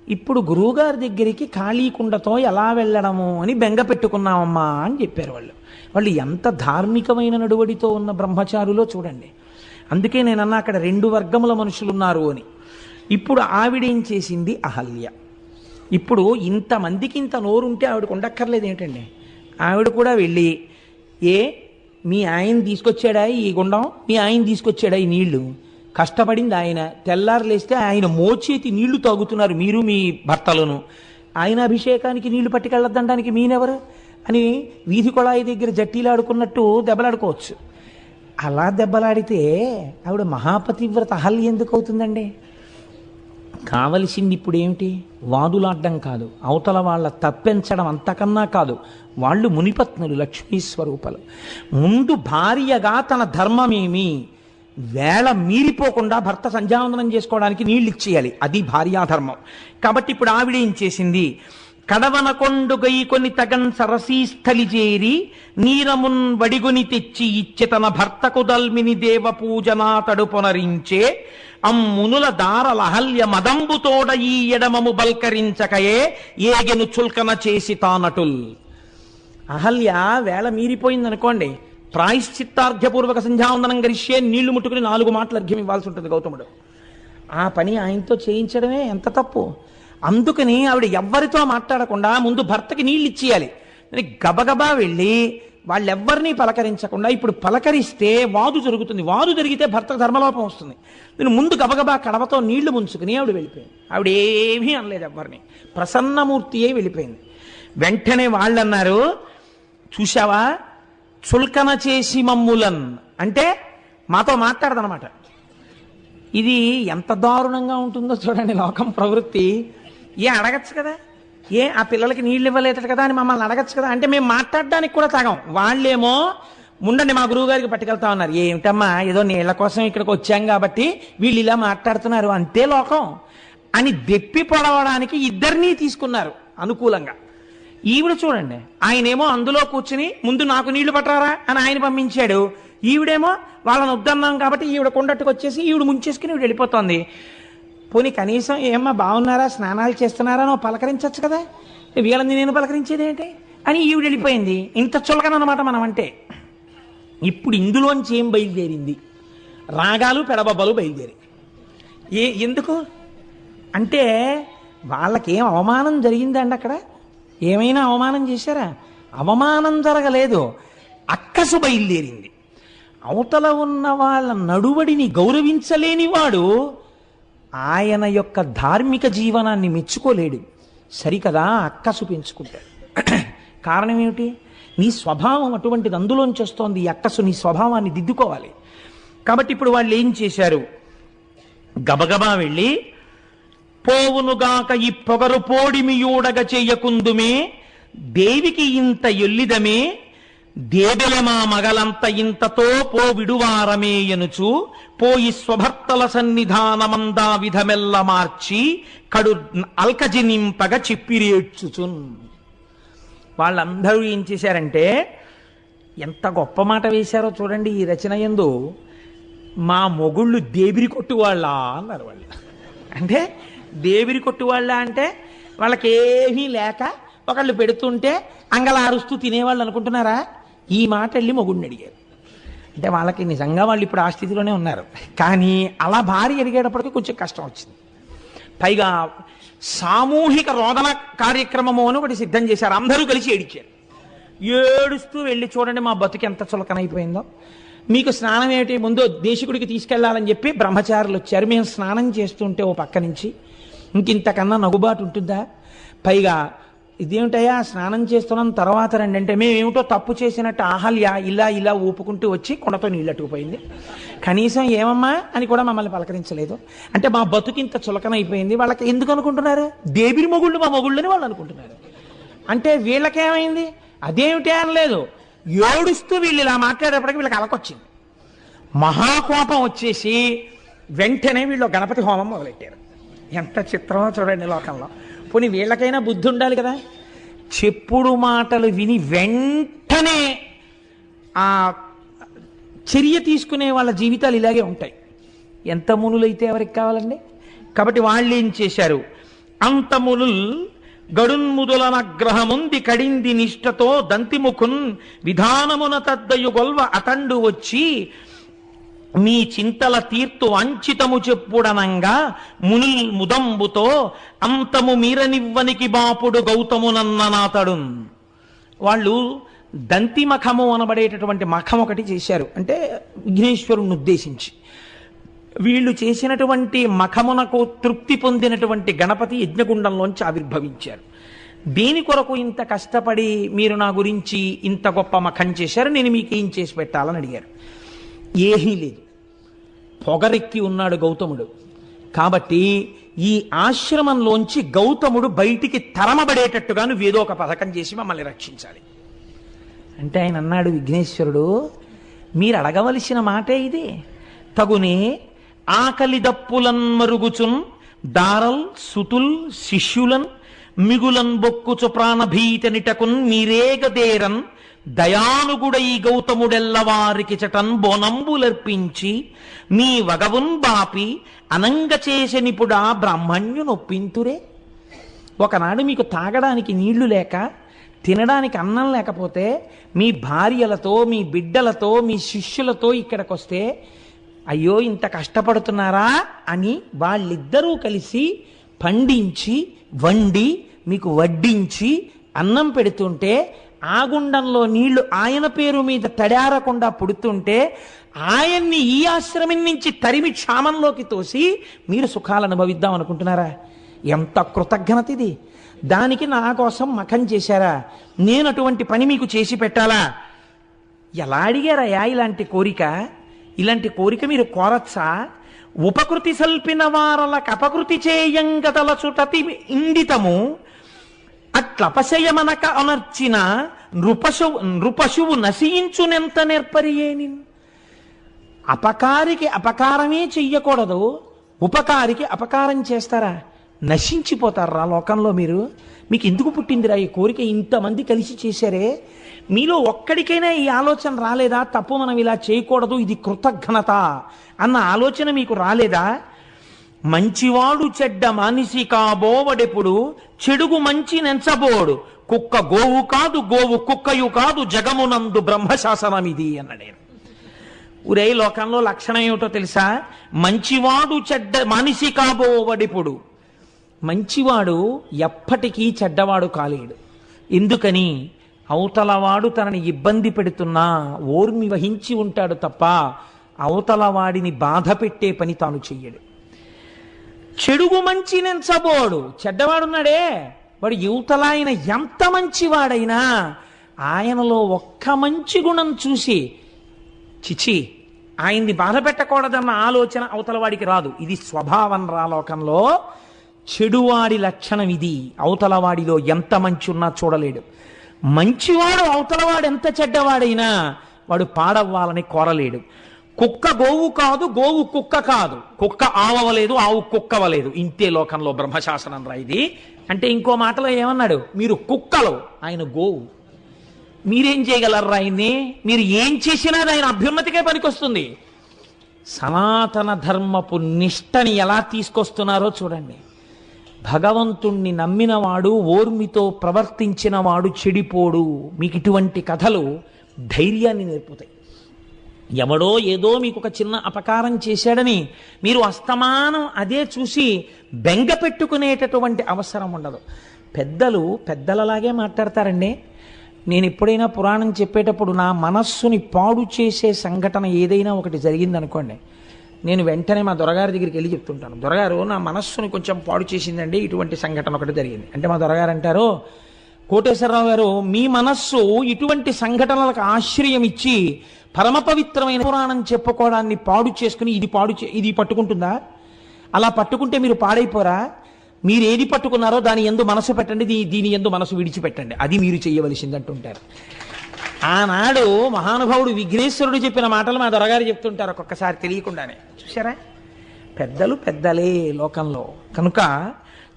ఇప్పుడు గురువుగారి దగ్గరికి ఖాళీ కుండతో ఎలా వెళ్ళడము అని బెంగ పెట్టుకున్నామమ్మా అని చెప్పారు వాళ్ళు. వాళ్ళు ఎంత ధార్మికమైన నడువడితో ఉన్న బ్రహ్మచారులో చూడండి. అందుకే నేనన్నా అక్కడ 2 వర్గముల మనుషులు ఉన్నారు అని. ఇప్పుడు ఆవిడేం చేసింది? అహల్య. ఇప్పుడు ఇంతమందికి ఇంత నోరుంటే ఆవిడకు ఉండక్కర్లేదు ఏంటండి? ఆవిడ కూడా వెళ్ళి, మీ ఆయన తీసుకొచ్చాడా ఈ గుండం, మీ ఆయన తీసుకొచ్చాడా ఈ నీళ్లు, కష్టపడింది ఆయన. తెల్లారు లేస్తే ఆయన మోచేతి నీళ్లు తాగుతున్నారు మీరు మీ భర్తలను. ఆయన అభిషేకానికి నీళ్లు పట్టుకెళ్ళొద్దనడానికి మీనెవరు అని వీధి కొళాయి దగ్గర జట్టీలాడుకున్నట్టు దెబ్బలాడుకోవచ్చు. అలా దెబ్బలాడితే ఆవిడ మహాపతివ్రత అహల్య ఎందుకు అవుతుందండి? కావలసింది ఇప్పుడు ఏమిటి? వాదులాడ్డం కాదు, అవతల వాళ్ళ తప్పించడం, అంతకన్నా కాదు. వాళ్ళు మునిపత్నులు, లక్ష్మీ స్వరూపాలు. ముందు భార్యగా తన ధర్మమేమి, వేళ మీరిపోకుండా భర్త సంధ్యావందనం చేసుకోవడానికి నీళ్ళు ఇచ్చేయాలి. అది భార్యాధర్మం. కాబట్టి ఇప్పుడు ఆవిడ ఏం చేసింది? కడవనకొండు గైకొని తగన్ సరసీస్థలి చేరి నీరమున్ వడిగుని తెచ్చి ఇచ్చి తన భర్తకు దల్మిని దేవ పూజనా తడుపునరించే అమ్మునుల దారలహల్య మదంబుతోడ ఈ ఎడమము బల్కరించకయే ఏగెను చుల్కన చేసి తానటుల్. అహల్య వేళ మీరిపోయిందనుకోండి, ప్రాయశ్చిత్తార్ఘ్యపూర్వక సంధ్యావందనం గరిష్యే నీళ్లు ముట్టుకుని 4 మాటలు అర్ఘ్యం ఇవ్వాల్సి ఉంటుంది గౌతముడు. ఆ పని ఆయనతో చేయించడమే ఎంత తప్పు. అందుకని ఆవిడ ఎవ్వరితో మాట్లాడకుండా ముందు భర్తకి నీళ్ళు ఇచ్చేయాలి. గబగబా వెళ్ళి వాళ్ళెవ్వరినీ పలకరించకుండా, ఇప్పుడు పలకరిస్తే వాదు జరుగుతుంది, వాదు జరిగితే భర్తకు ధర్మలోపం వస్తుంది. నేను ముందు గబగబా కడవతో నీళ్లు ముంచుకుని ఆవిడ వెళ్ళిపోయింది. ఆవిడ ఏమీ అనలేదు ఎవ్వరిని, ప్రసన్నమూర్తియే వెళ్ళిపోయింది. వెంటనే వాళ్ళన్నారు, చూశావా చుల్కన చేసి మమ్ములన్ అంటే మాతో మాట్లాడదనమాట. ఇది ఎంత దారుణంగా ఉంటుందో చూడండి లోకం ప్రవృత్తి. అడగచ్చు కదా, ఆ పిల్లలకి నీళ్ళు ఇవ్వలేదు కదా అని మమ్మల్ని అడగచ్చు కదా అంటే మేము మాట్లాడడానికి కూడా తాగం. వాళ్ళేమో ముండండి మా గురువు గారికి పట్టుకెళ్తా ఉన్నారు. ఏమిటమ్మా ఏదో నీళ్ల కోసం ఇక్కడికి వచ్చాం కాబట్టి వీళ్ళు ఇలా మాట్లాడుతున్నారు అంతే లోకం అని దెప్పి పొడవడానికి ఇద్దరినీ తీసుకున్నారు అనుకూలంగా. ఈవిడ చూడండి, ఆయనేమో అందులో కూర్చుని ముందు నాకు నీళ్లు పట్టరారా అని ఆయన పంపించాడు. ఈవిడేమో వాళ్ళని వద్దన్నాం కాబట్టి ఈవిడ కొండట్టుకు వచ్చేసి ఈవిడ ముంచేసుకుని ఈవిడ వెళ్ళిపోతుంది. పోనీ కనీసం ఏమ్మా బాగున్నారా, స్నానాలు చేస్తున్నారా నువ్వు పలకరించవచ్చు కదా, వీళ్ళని నేను పలకరించేది ఏంటి అని ఈవిడ వెళ్ళిపోయింది. ఇంత చులకనమాట మనం అంటే. ఇప్పుడు ఇందులోంచి ఏం బయలుదేరింది? రాగాలు పెడబబ్బలు బయలుదేరి. ఎందుకు అంటే వాళ్ళకేం అవమానం జరిగిందండి? అక్కడ ఏమైనా అవమానం చేశారా? అవమానం జరగలేదు, అక్కసు బయలుదేరింది. అవతల ఉన్న వాళ్ళ నడువడిని గౌరవించలేని వాడు ఆయన యొక్క ధార్మిక జీవనాన్ని మెచ్చుకోలేడు. సరికదా, అక్కసు పెంచుకుంటాడు. కారణం ఏమిటి? నీ స్వభావం అటువంటిది, అందులోంచి వస్తోంది ఈ అక్కసు. నీ స్వభావాన్ని దిద్దుకోవాలి. కాబట్టి ఇప్పుడు వాళ్ళు ఏం చేశారు? గబగబా వెళ్ళి పోవునుగాక ఈ పొగరు పోడిమియూడగ చెయ్యకుందుమే దేవికి ఇంత ఎల్లిదమే దేబెలమా మగలంత ఇంతతో పో విడువారమే ఎనుచు పోయి స్వభర్తల సన్నిధానమందా విధమెల్ల మార్చి కడు అల్కజి నింపగ చెప్పిరేడ్చుచున్. వాళ్ళందరూ ఏం చేశారంటే ఎంత గొప్ప మాట వేశారో చూడండి ఈ రచన యందు. మా మొగుళ్ళు దేవిరి కొట్టువాళ్ళ అన్నారు వాళ్ళు. అంటే దేవిరి కొట్టువాళ్ళ అంటే వాళ్ళకేమీ లేక ఒకళ్ళు పెడుతుంటే అంగలారుస్తూ తినేవాళ్ళు అనుకుంటున్నారా? ఈ మాట వెళ్ళి మొగుడిని అడిగారు. అంటే వాళ్ళకి నిజంగా వాళ్ళు ఇప్పుడు ఆ స్థితిలోనే ఉన్నారు. కానీ అలా భార్య అడిగేటప్పటికీ కొంచెం కష్టం వచ్చింది. పైగా సామూహిక రోదన కార్యక్రమము అని ఒకటి సిద్ధం చేశారు. అందరూ కలిసి ఏడిచారు. ఏడుస్తూ వెళ్ళి చూడండి మా బతుకు ఎంత చులకనైపోయిందో. మీకు స్నానం ఏమిటి, ముందు దేశికుడికి తీసుకెళ్లాలని చెప్పి బ్రహ్మచారులు వచ్చారు. మేము స్నానం చేస్తుంటే ఓ పక్క నుంచి ఇంకింతకన్నా నగుబాటు ఉంటుందా? పైగా ఇదేమిటయ్యా స్నానం చేస్తున్నాం తర్వాత రండి అంటే మేమేమిటో తప్పు చేసినట్టు అహల్య ఇలా ఇలా ఊపుకుంటూ వచ్చి కొండతో నీళ్ళట్టుకుపోయింది. కనీసం ఏమమ్మా అని కూడా మమ్మల్ని పలకరించలేదు. అంటే మా బతుకింత చులకనైపోయింది. వాళ్ళకి ఎందుకు అనుకుంటున్నారు? దేవిరి మొగుళ్ళు మా మొగుళ్ళని వాళ్ళు అనుకుంటున్నారు. అంటే వీళ్ళకేమైంది? అదేమిటి అనలేదు. ఏడుస్తూ వీళ్ళు ఇలా మాట్లాడేప్పటికీ వీళ్ళకి అలకొచ్చింది. మహాకోపం వచ్చేసి వెంటనే వీళ్ళు గణపతి హోమం మొదలెట్టారు. ఎంత చిత్రమో చూడండి లోకంలో. పోనీ వీళ్ళకైనా బుద్ధి ఉండాలి కదా. చెప్పుడు మాటలు విని వెంటనే ఆ చర్య తీసుకునే వాళ్ళ జీవితాలు ఇలాగే ఉంటాయి. ఎంత మునులైతే ఎవరికి కావాలండి? కాబట్టి వాళ్ళు ఏం చేశారు? అంత మునుల్ గడున్ముదులనగ్రహముంది కడింది నిష్టతో దంతిముఖున్ విధానమున తద్దయు గొల్వ అతండు వచ్చి మీ చింతల తీర్తు అంచితము చెప్పుడనంగా మునుల్ ముదంబుతో అంతము మీరనివ్వనికి బాపుడు గౌతమునన్ననాతడు. వాళ్ళు దంతి మఖము అనబడేటటువంటి మఖం ఒకటి చేశారు. అంటే విఘ్నేశ్వరుణ్ణి ఉద్దేశించి వీళ్ళు చేసినటువంటి మఖమునకు తృప్తి పొందినటువంటి గణపతి యజ్ఞగుండంలోంచి ఆవిర్భవించారు. దేని కొరకు ఇంత కష్టపడి మీరు నా గురించి ఇంత గొప్ప మఖం చేశారు, నేను మీకు ఏం చేసి పెట్టాలని అడిగారు. ఏమీ లేదు, పొగరెక్కి ఉన్నాడు గౌతముడు. కాబట్టి ఈ ఆశ్రమంలోంచి గౌతముడు బయటికి తరమబడేటట్టుగా నువ్వు ఏదో ఒక పథకం చేసి మమ్మల్ని రక్షించాలి అంటే ఆయన అన్నాడు, విఘ్నేశ్వరుడు మీరు అడగవలసిన మాటే ఇదే. తగునే ఆకలి దప్పులన్ మరుగుచున్ దారల్ సుతుల్ శిష్యులన్ మిగులన్ బొక్కుచు ప్రాణభీతనిటకున్ మీరేగదేరన్ దయానుగుడై గౌతముడెల్లవారికి చటన్ బోనంబులర్పించి మీ వగవున్ బాపి అనంగ చేసనిపుడా బ్రాహ్మణ్యు నొప్పింతురే. ఒకనాడు మీకు తాగడానికి నీళ్లు లేక, తినడానికి అన్నం లేకపోతే మీ భార్యలతో, మీ బిడ్డలతో, మీ శిష్యులతో ఇక్కడికి వస్తే అయ్యో ఇంత కష్టపడుతున్నారా అని వాళ్ళిద్దరూ కలిసి పండించి వండి మీకు వడ్డించి అన్నం పెడుతుంటే, ఆ గుండంలో నీళ్లు ఆయన పేరు మీద తడారకుండా పుడుతుంటే ఆయన్ని ఈ ఆశ్రమం నుంచి తరిమి క్షామంలోకి తోసి మీరు సుఖాలు అనుభవిద్దాం అనుకుంటున్నారా? ఎంత కృతజ్ఞత ఇది! దానికి నా కోసం మఖం చేశారా? నేను అటువంటి పని మీకు చేసి పెట్టాలా? ఎలా అడిగారయ్యా ఇలాంటి కోరిక? ఇలాంటి కోరిక మీరు కోరచ్చా? ఉపకృతి సల్పిన వారలకు అపకృతి చేయంగతలచుటతి ఇండితము అట్లపశయమనక అనర్చిన నృపశువు నశించునెంత నేర్పరియేని. అపకారికి అపకారమే చెయ్యకూడదు, ఉపకారికి అపకారం చేస్తారా? నశించిపోతారా లోకంలో మీరు? మీకు ఎందుకు పుట్టిందిరా ఈ కోరిక? ఇంతమంది కలిసి చేశారే, మీలో ఒక్కడికైనా ఈ ఆలోచన రాలేదా? తప్పు మనం ఇలా చేయకూడదు, ఇది కృతజ్ఞత అన్న ఆలోచన మీకు రాలేదా? మంచివాడు చెడ్డ మనిషి కాబోవడెప్పుడు చెడుగు మంచి నెంచబోడు కుక్క గోవు కాదు గోవు కుక్కయు కాదు జగమునందు బ్రహ్మశాసనం ఇది అన్నాడు. ఊరే లోకంలో లక్షణం ఏమిటో తెలుసా? మంచివాడు చెడ్డ మనిషి కాబోవడిప్పుడు. మంచివాడు ఎప్పటికీ చెడ్డవాడు కాలేడు. ఎందుకని? అవతలవాడు తనని ఇబ్బంది పెడుతున్నా ఓర్మి వహించి ఉంటాడు తప్ప అవతలవాడిని బాధ పెట్టే పని తాను చెయ్యడు. చెడుగు మంచి నెంచబోడు. చెడ్డవాడున్నాడే వాడు యువతల ఆయన ఎంత మంచివాడైనా ఆయనలో ఒక్క మంచి గుణం చూసి చిచి ఆయన్ని బాధ పెట్టకూడదన్న ఆలోచన అవతలవాడికి రాదు. ఇది స్వభావం రా లోకంలో. చెడువాడి లక్షణం ఇది. అవతలవాడిలో ఎంత మంచి ఉన్నా చూడలేడు. మంచివాడు అవతలవాడు ఎంత చెడ్డవాడైనా వాడు పాడవ్వాలని కోరలేడు. కుక్క గోవు కాదు గోవు కుక్క కాదు, కుక్క ఆవవలేదు ఆవు కుక్కవలేదు. ఇంతే లోకంలో బ్రహ్మశాసనం రా ఇది. అంటే ఇంకో మాటలో ఏమన్నాడు? మీరు కుక్కలు, ఆయన గోవు. మీరేం చేయగలరా ఆయన్ని? మీరు ఏం చేసినా ఆయన అభ్యున్నతికే పనికొస్తుంది. సనాతన ధర్మపు నిష్టని ఎలా తీసుకొస్తున్నారో చూడండి. భగవంతుణ్ణి నమ్మినవాడు ఓర్మితో ప్రవర్తించిన వాడు చెడిపోడు. మీకు ఇటువంటి కథలు ధైర్యాన్ని నేర్పుతాయి. ఎవడో ఏదో మీకు ఒక చిన్న అపకారం చేశాడని మీరు అస్తమానం అదే చూసి బెంగ పెట్టుకునేటటువంటి అవసరం ఉండదు. పెద్దలు పెద్దలలాగే మాట్లాడతారండి. నేను ఎప్పుడైనా పురాణం చెప్పేటప్పుడు నా మనస్సుని పాడు చేసే సంఘటన ఏదైనా ఒకటి జరిగిందనుకోండి, నేను వెంటనే మా దొరగారి దగ్గరికి వెళ్ళి చెప్తుంటాను, దొరగారు నా మనస్సుని కొంచెం పాడు చేసిందండి, ఇటువంటి సంఘటన ఒకటి జరిగింది అంటే మా దొరగారు అంటారు, కోటేశ్వరరావు గారు మీ మనస్సు ఇటువంటి సంఘటనలకు ఆశ్రయం ఇచ్చి పరమ పవిత్రమైన పురాణం చెప్పుకోవడాన్ని పాడు చేసుకుని ఇది పట్టుకుంటుందా? అలా పట్టుకుంటే మీరు పాడైపోరా? మీరు ఏది పట్టుకున్నారో దాని యందు మనసు పెట్టండి, దీని యందు మనసు విడిచిపెట్టండి, అది మీరు చేయవలసింది అంటుంటారు. ఆనాడు మహానుభావుడు విఘ్నేశ్వరుడు చెప్పిన మాటలు మా దొరగారు చెప్తుంటారు ఒక్కొక్కసారి తెలియకుండానే. చూసారా, పెద్దలు పెద్దలే లోకంలో. కనుక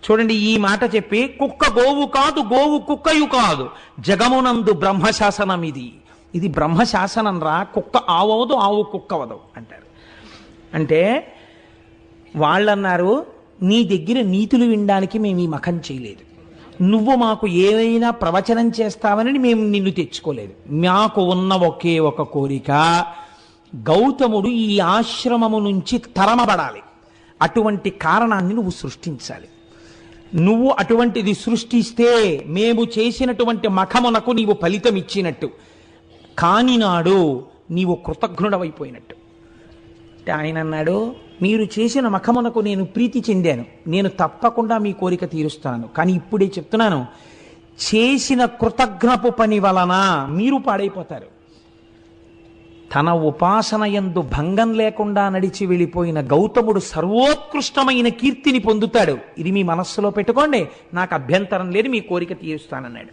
చూడండి, ఈ మాట చెప్పి కుక్క గోవు కాదు గోవు కుక్కయు కాదు జగమునందు బ్రహ్మశాసనం ఇది బ్రహ్మశాసనం రా. కుక్క ఆవదు ఆవు కుక్కవదు అంటారు. అంటే వాళ్ళన్నారు, నీ దగ్గర నీతులు వినడానికి మేము ఈ మఖం చేయలేదు, నువ్వు మాకు ఏవైనా ప్రవచనం చేస్తావని మేము నిన్ను తెచ్చుకోలేదు. మాకు ఉన్న ఒకే ఒక కోరిక, గౌతముడు ఈ ఆశ్రమము నుంచి తరమబడాలి. అటువంటి కారణాన్ని నువ్వు సృష్టించాలి. నువ్వు అటువంటిది సృష్టిస్తే మేము చేసినటువంటి మఖమునకు నీవు ఫలితం ఇచ్చినట్టు, కాని నాడు నీవు కృతజ్ఞుడవైపోయినట్టు. అంటే ఆయన అన్నాడు, మీరు చేసిన మఖమునకు నేను ప్రీతి చెందాను, నేను తప్పకుండా మీ కోరిక తీరుస్తాను. కానీ ఇప్పుడే చెప్తున్నాను, చేసిన కృతజ్ఞపు పని వలన మీరు పాడైపోతారు. తన ఉపాసన యందు భంగం లేకుండా నడిచి వెళ్ళిపోయిన గౌతముడు సర్వోత్కృష్టమైన కీర్తిని పొందుతాడు. ఇది మీ మనస్సులో పెట్టుకోండి, నాకు అభ్యంతరం లేదు, మీ కోరిక తీరుస్తానన్నాడు.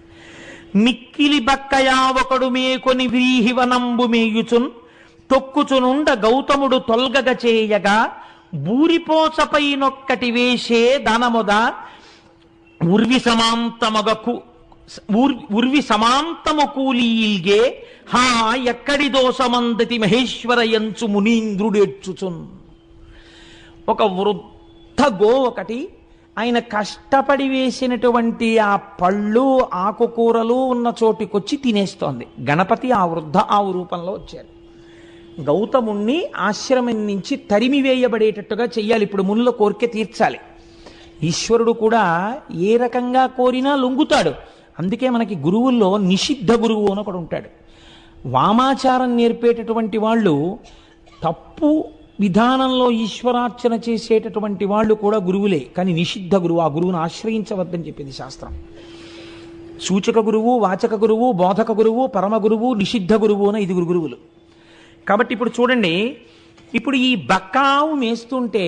మిక్కిలి బక్కయా ఒకడు మేకొని వ్రీహివనంబు మేయుచున్ తొక్కుచునుండ గౌతముడు తొల్గగ చేయగా బూరిపోచపై నొక్కటి వేసే దానముద ఉర్వి సమాంతము కూలీల్గే హా ఎక్కడి దోషమందతి మహేశ్వర యంచు మునీంద్రుడేడ్చుచున్. ఒక వృద్ధ గో ఒకటి ఆయన కష్టపడి వేసినటువంటి ఆ పళ్ళు ఆకుకూరలు ఉన్న చోటికొచ్చి తినేస్తోంది. గణపతి ఆ వృద్ధ ఆవు రూపంలో వచ్చారు. గౌతముణ్ణి ఆశ్రమం నుంచి తరిమి వేయబడేటట్టుగా చెయ్యాలి. ఇప్పుడు మునుల కోరిక తీర్చాలి. ఈశ్వరుడు కూడా ఏ రకంగా కోరినా లొంగుతాడు. అందుకే మనకి గురువుల్లో నిషిద్ధ గురువు అని ఒకడు ఉంటాడు. వామాచారం నేర్పేటటువంటి వాళ్ళు, తప్పు విధానంలో ఈశ్వరార్చన చేసేటటువంటి వాళ్ళు కూడా గురువులే, కానీ నిషిద్ధ గురువు. ఆ గురువును ఆశ్రయించవద్దని చెప్పింది శాస్త్రం. సూచక గురువు, వాచక గురువు, బోధక గురువు, పరమ గురువు, నిషిద్ధ గురువు అని 5 గురువులు. కాబట్టి ఇప్పుడు చూడండి, ఇప్పుడు ఈ బక్కావు మేస్తుంటే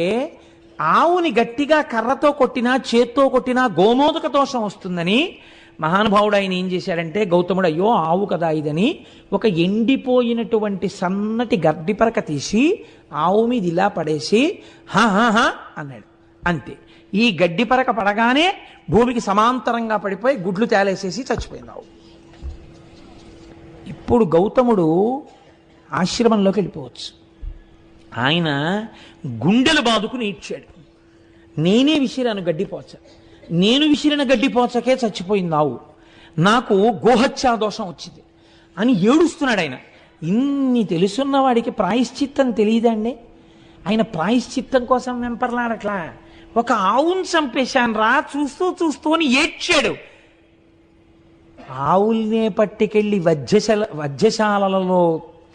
ఆవుని గట్టిగా కర్రతో కొట్టినా చేత్తో కొట్టినా గోమోదక దోషం వస్తుందని మహానుభావుడు ఆయన ఏం చేశాడంటే, గౌతముడు అయ్యో ఆవు కదా ఇదని ఒక ఎండిపోయినటువంటి సన్నటి గడ్డిపరక తీసి ఆవు మీద ఇలా పడేసి హా అన్నాడు. అంతే. ఈ గడ్డిపరక పడగానే భూమికి సమాంతరంగా పడిపోయి గుడ్లు తేలేసేసి చచ్చిపోయింది ఆవు. ఇప్పుడు గౌతముడు ఆశ్రమంలోకి వెళ్ళిపోవచ్చు. ఆయన గుండెలు బాదుకుని ఇచ్చాడు. నేనే విసిరాను గడ్డిపోచ, నేను విసిరిన గడ్డిపోచకే చచ్చిపోయింది ఆవు, నాకు గోహత్యా దోషం వచ్చింది అని ఏడుస్తున్నాడు ఆయన. ఇన్ని తెలుసున్న వాడికి ప్రాయశ్చిత్తం తెలియదండి. ఆయన ప్రాయశ్చిత్తం కోసం వెంపర్లాడట్లా, ఒక ఆవును చంపేశాను రా చూస్తూ అని ఏడ్చాడు. ఆవుల్నే పట్టుకెళ్ళి వజ్రశాలలో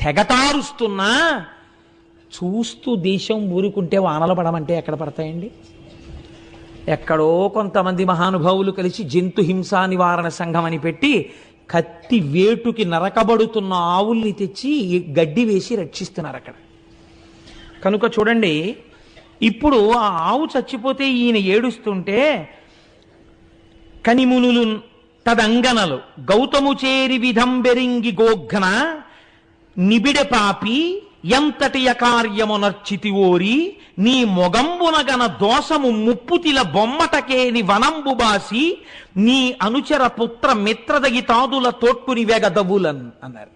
తెగతారుస్తున్నా చూస్తూ దేశం ఊరుకుంటే వానలు పడమంటే ఎక్కడ పడతాయండి? ఎక్కడో కొంతమంది మహానుభావులు కలిసి జంతు హింసా నివారణ సంఘం అని పెట్టి కత్తి వేటుకి నరకబడుతున్న ఆవుల్ని తెచ్చి గడ్డి వేసి రక్షిస్తున్నారు అక్కడ. కనుక చూడండి, ఇప్పుడు ఆ ఆవు చచ్చిపోతే ఈయన ఏడుస్తుంటే కనిమునులు తదంగనలు గౌతము చేరి విధం బెరింగి గోఘ్న నిబిడ పాపి ఎంతటి అకార్యమునర్చితి ఓరి నీ మొగంబునగన దోషము ముప్పుతిల బొమ్మటకేని వనంబు బాసి నీ అనుచర పుత్ర మిత్రదగి తాదుల తోట్కుని వేగదవులన్ అన్నారు.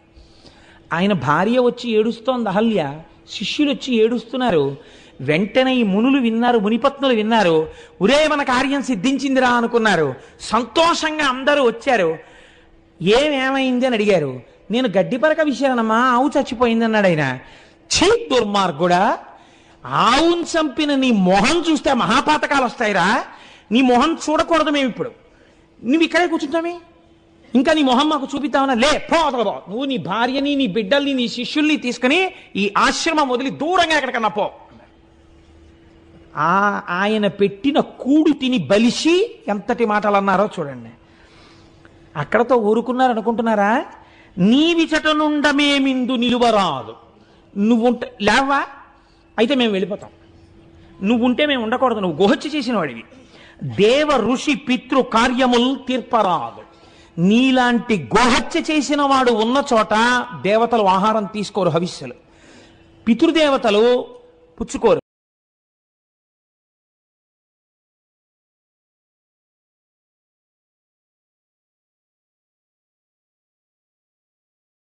ఆయన భార్య వచ్చి ఏడుస్తోంది అహల్య, శిష్యులు వచ్చి ఏడుస్తున్నారు. వెంటనే ఈ మునులు విన్నారు, మునిపత్నులు విన్నారు. ఒరే మన కార్యం సిద్ధించిందిరా అనుకున్నారు. సంతోషంగా అందరూ వచ్చారు. ఏమైంది అని అడిగారు. నేను గడ్డిపరక విషయానమ్మా, ఆవు చచ్చిపోయింది అన్నాడు ఆయన. ఛీ దుర్మార్గుడా, ఆవును చంపిన నీ మొహం చూస్తే మహాపాతకాలు వస్తాయిరా, నీ మొహం చూడకూడదు మేము ఇప్పుడు, నువ్వు ఇక్కడే కూర్చుంటామే, ఇంకా నీ మొహం మాకు చూపిద్దామన్నా, లే పోదగబో, నువ్వు నీ భార్యని నీ బిడ్డల్ని నీ శిష్యుల్ని తీసుకుని ఈ ఆశ్రమం వదిలి దూరంగా ఎక్కడికన్నా పో. ఆయన పెట్టిన కూడు తిని బలిసి ఎంతటి మాటలు అన్నారో చూడండి. అక్కడతో ఊరుకున్నారు అనుకుంటున్నారా? నీ విచట నుండ మేమిందు నిలువరాదు, నువ్వుంటే లేవా అయితే మేము వెళ్ళిపోతాం, నువ్వుంటే మేము ఉండకూడదు, నువ్వు గోహత్య చేసిన వాడివి, దేవ ఋషి పితృ కార్యములు తీర్పరాదు. నీలాంటి గోహత్య చేసిన వాడు ఉన్న చోట దేవతలు ఆహారం తీసుకోరు, హవిస్సులు, పితృదేవతలు పుచ్చుకోరు.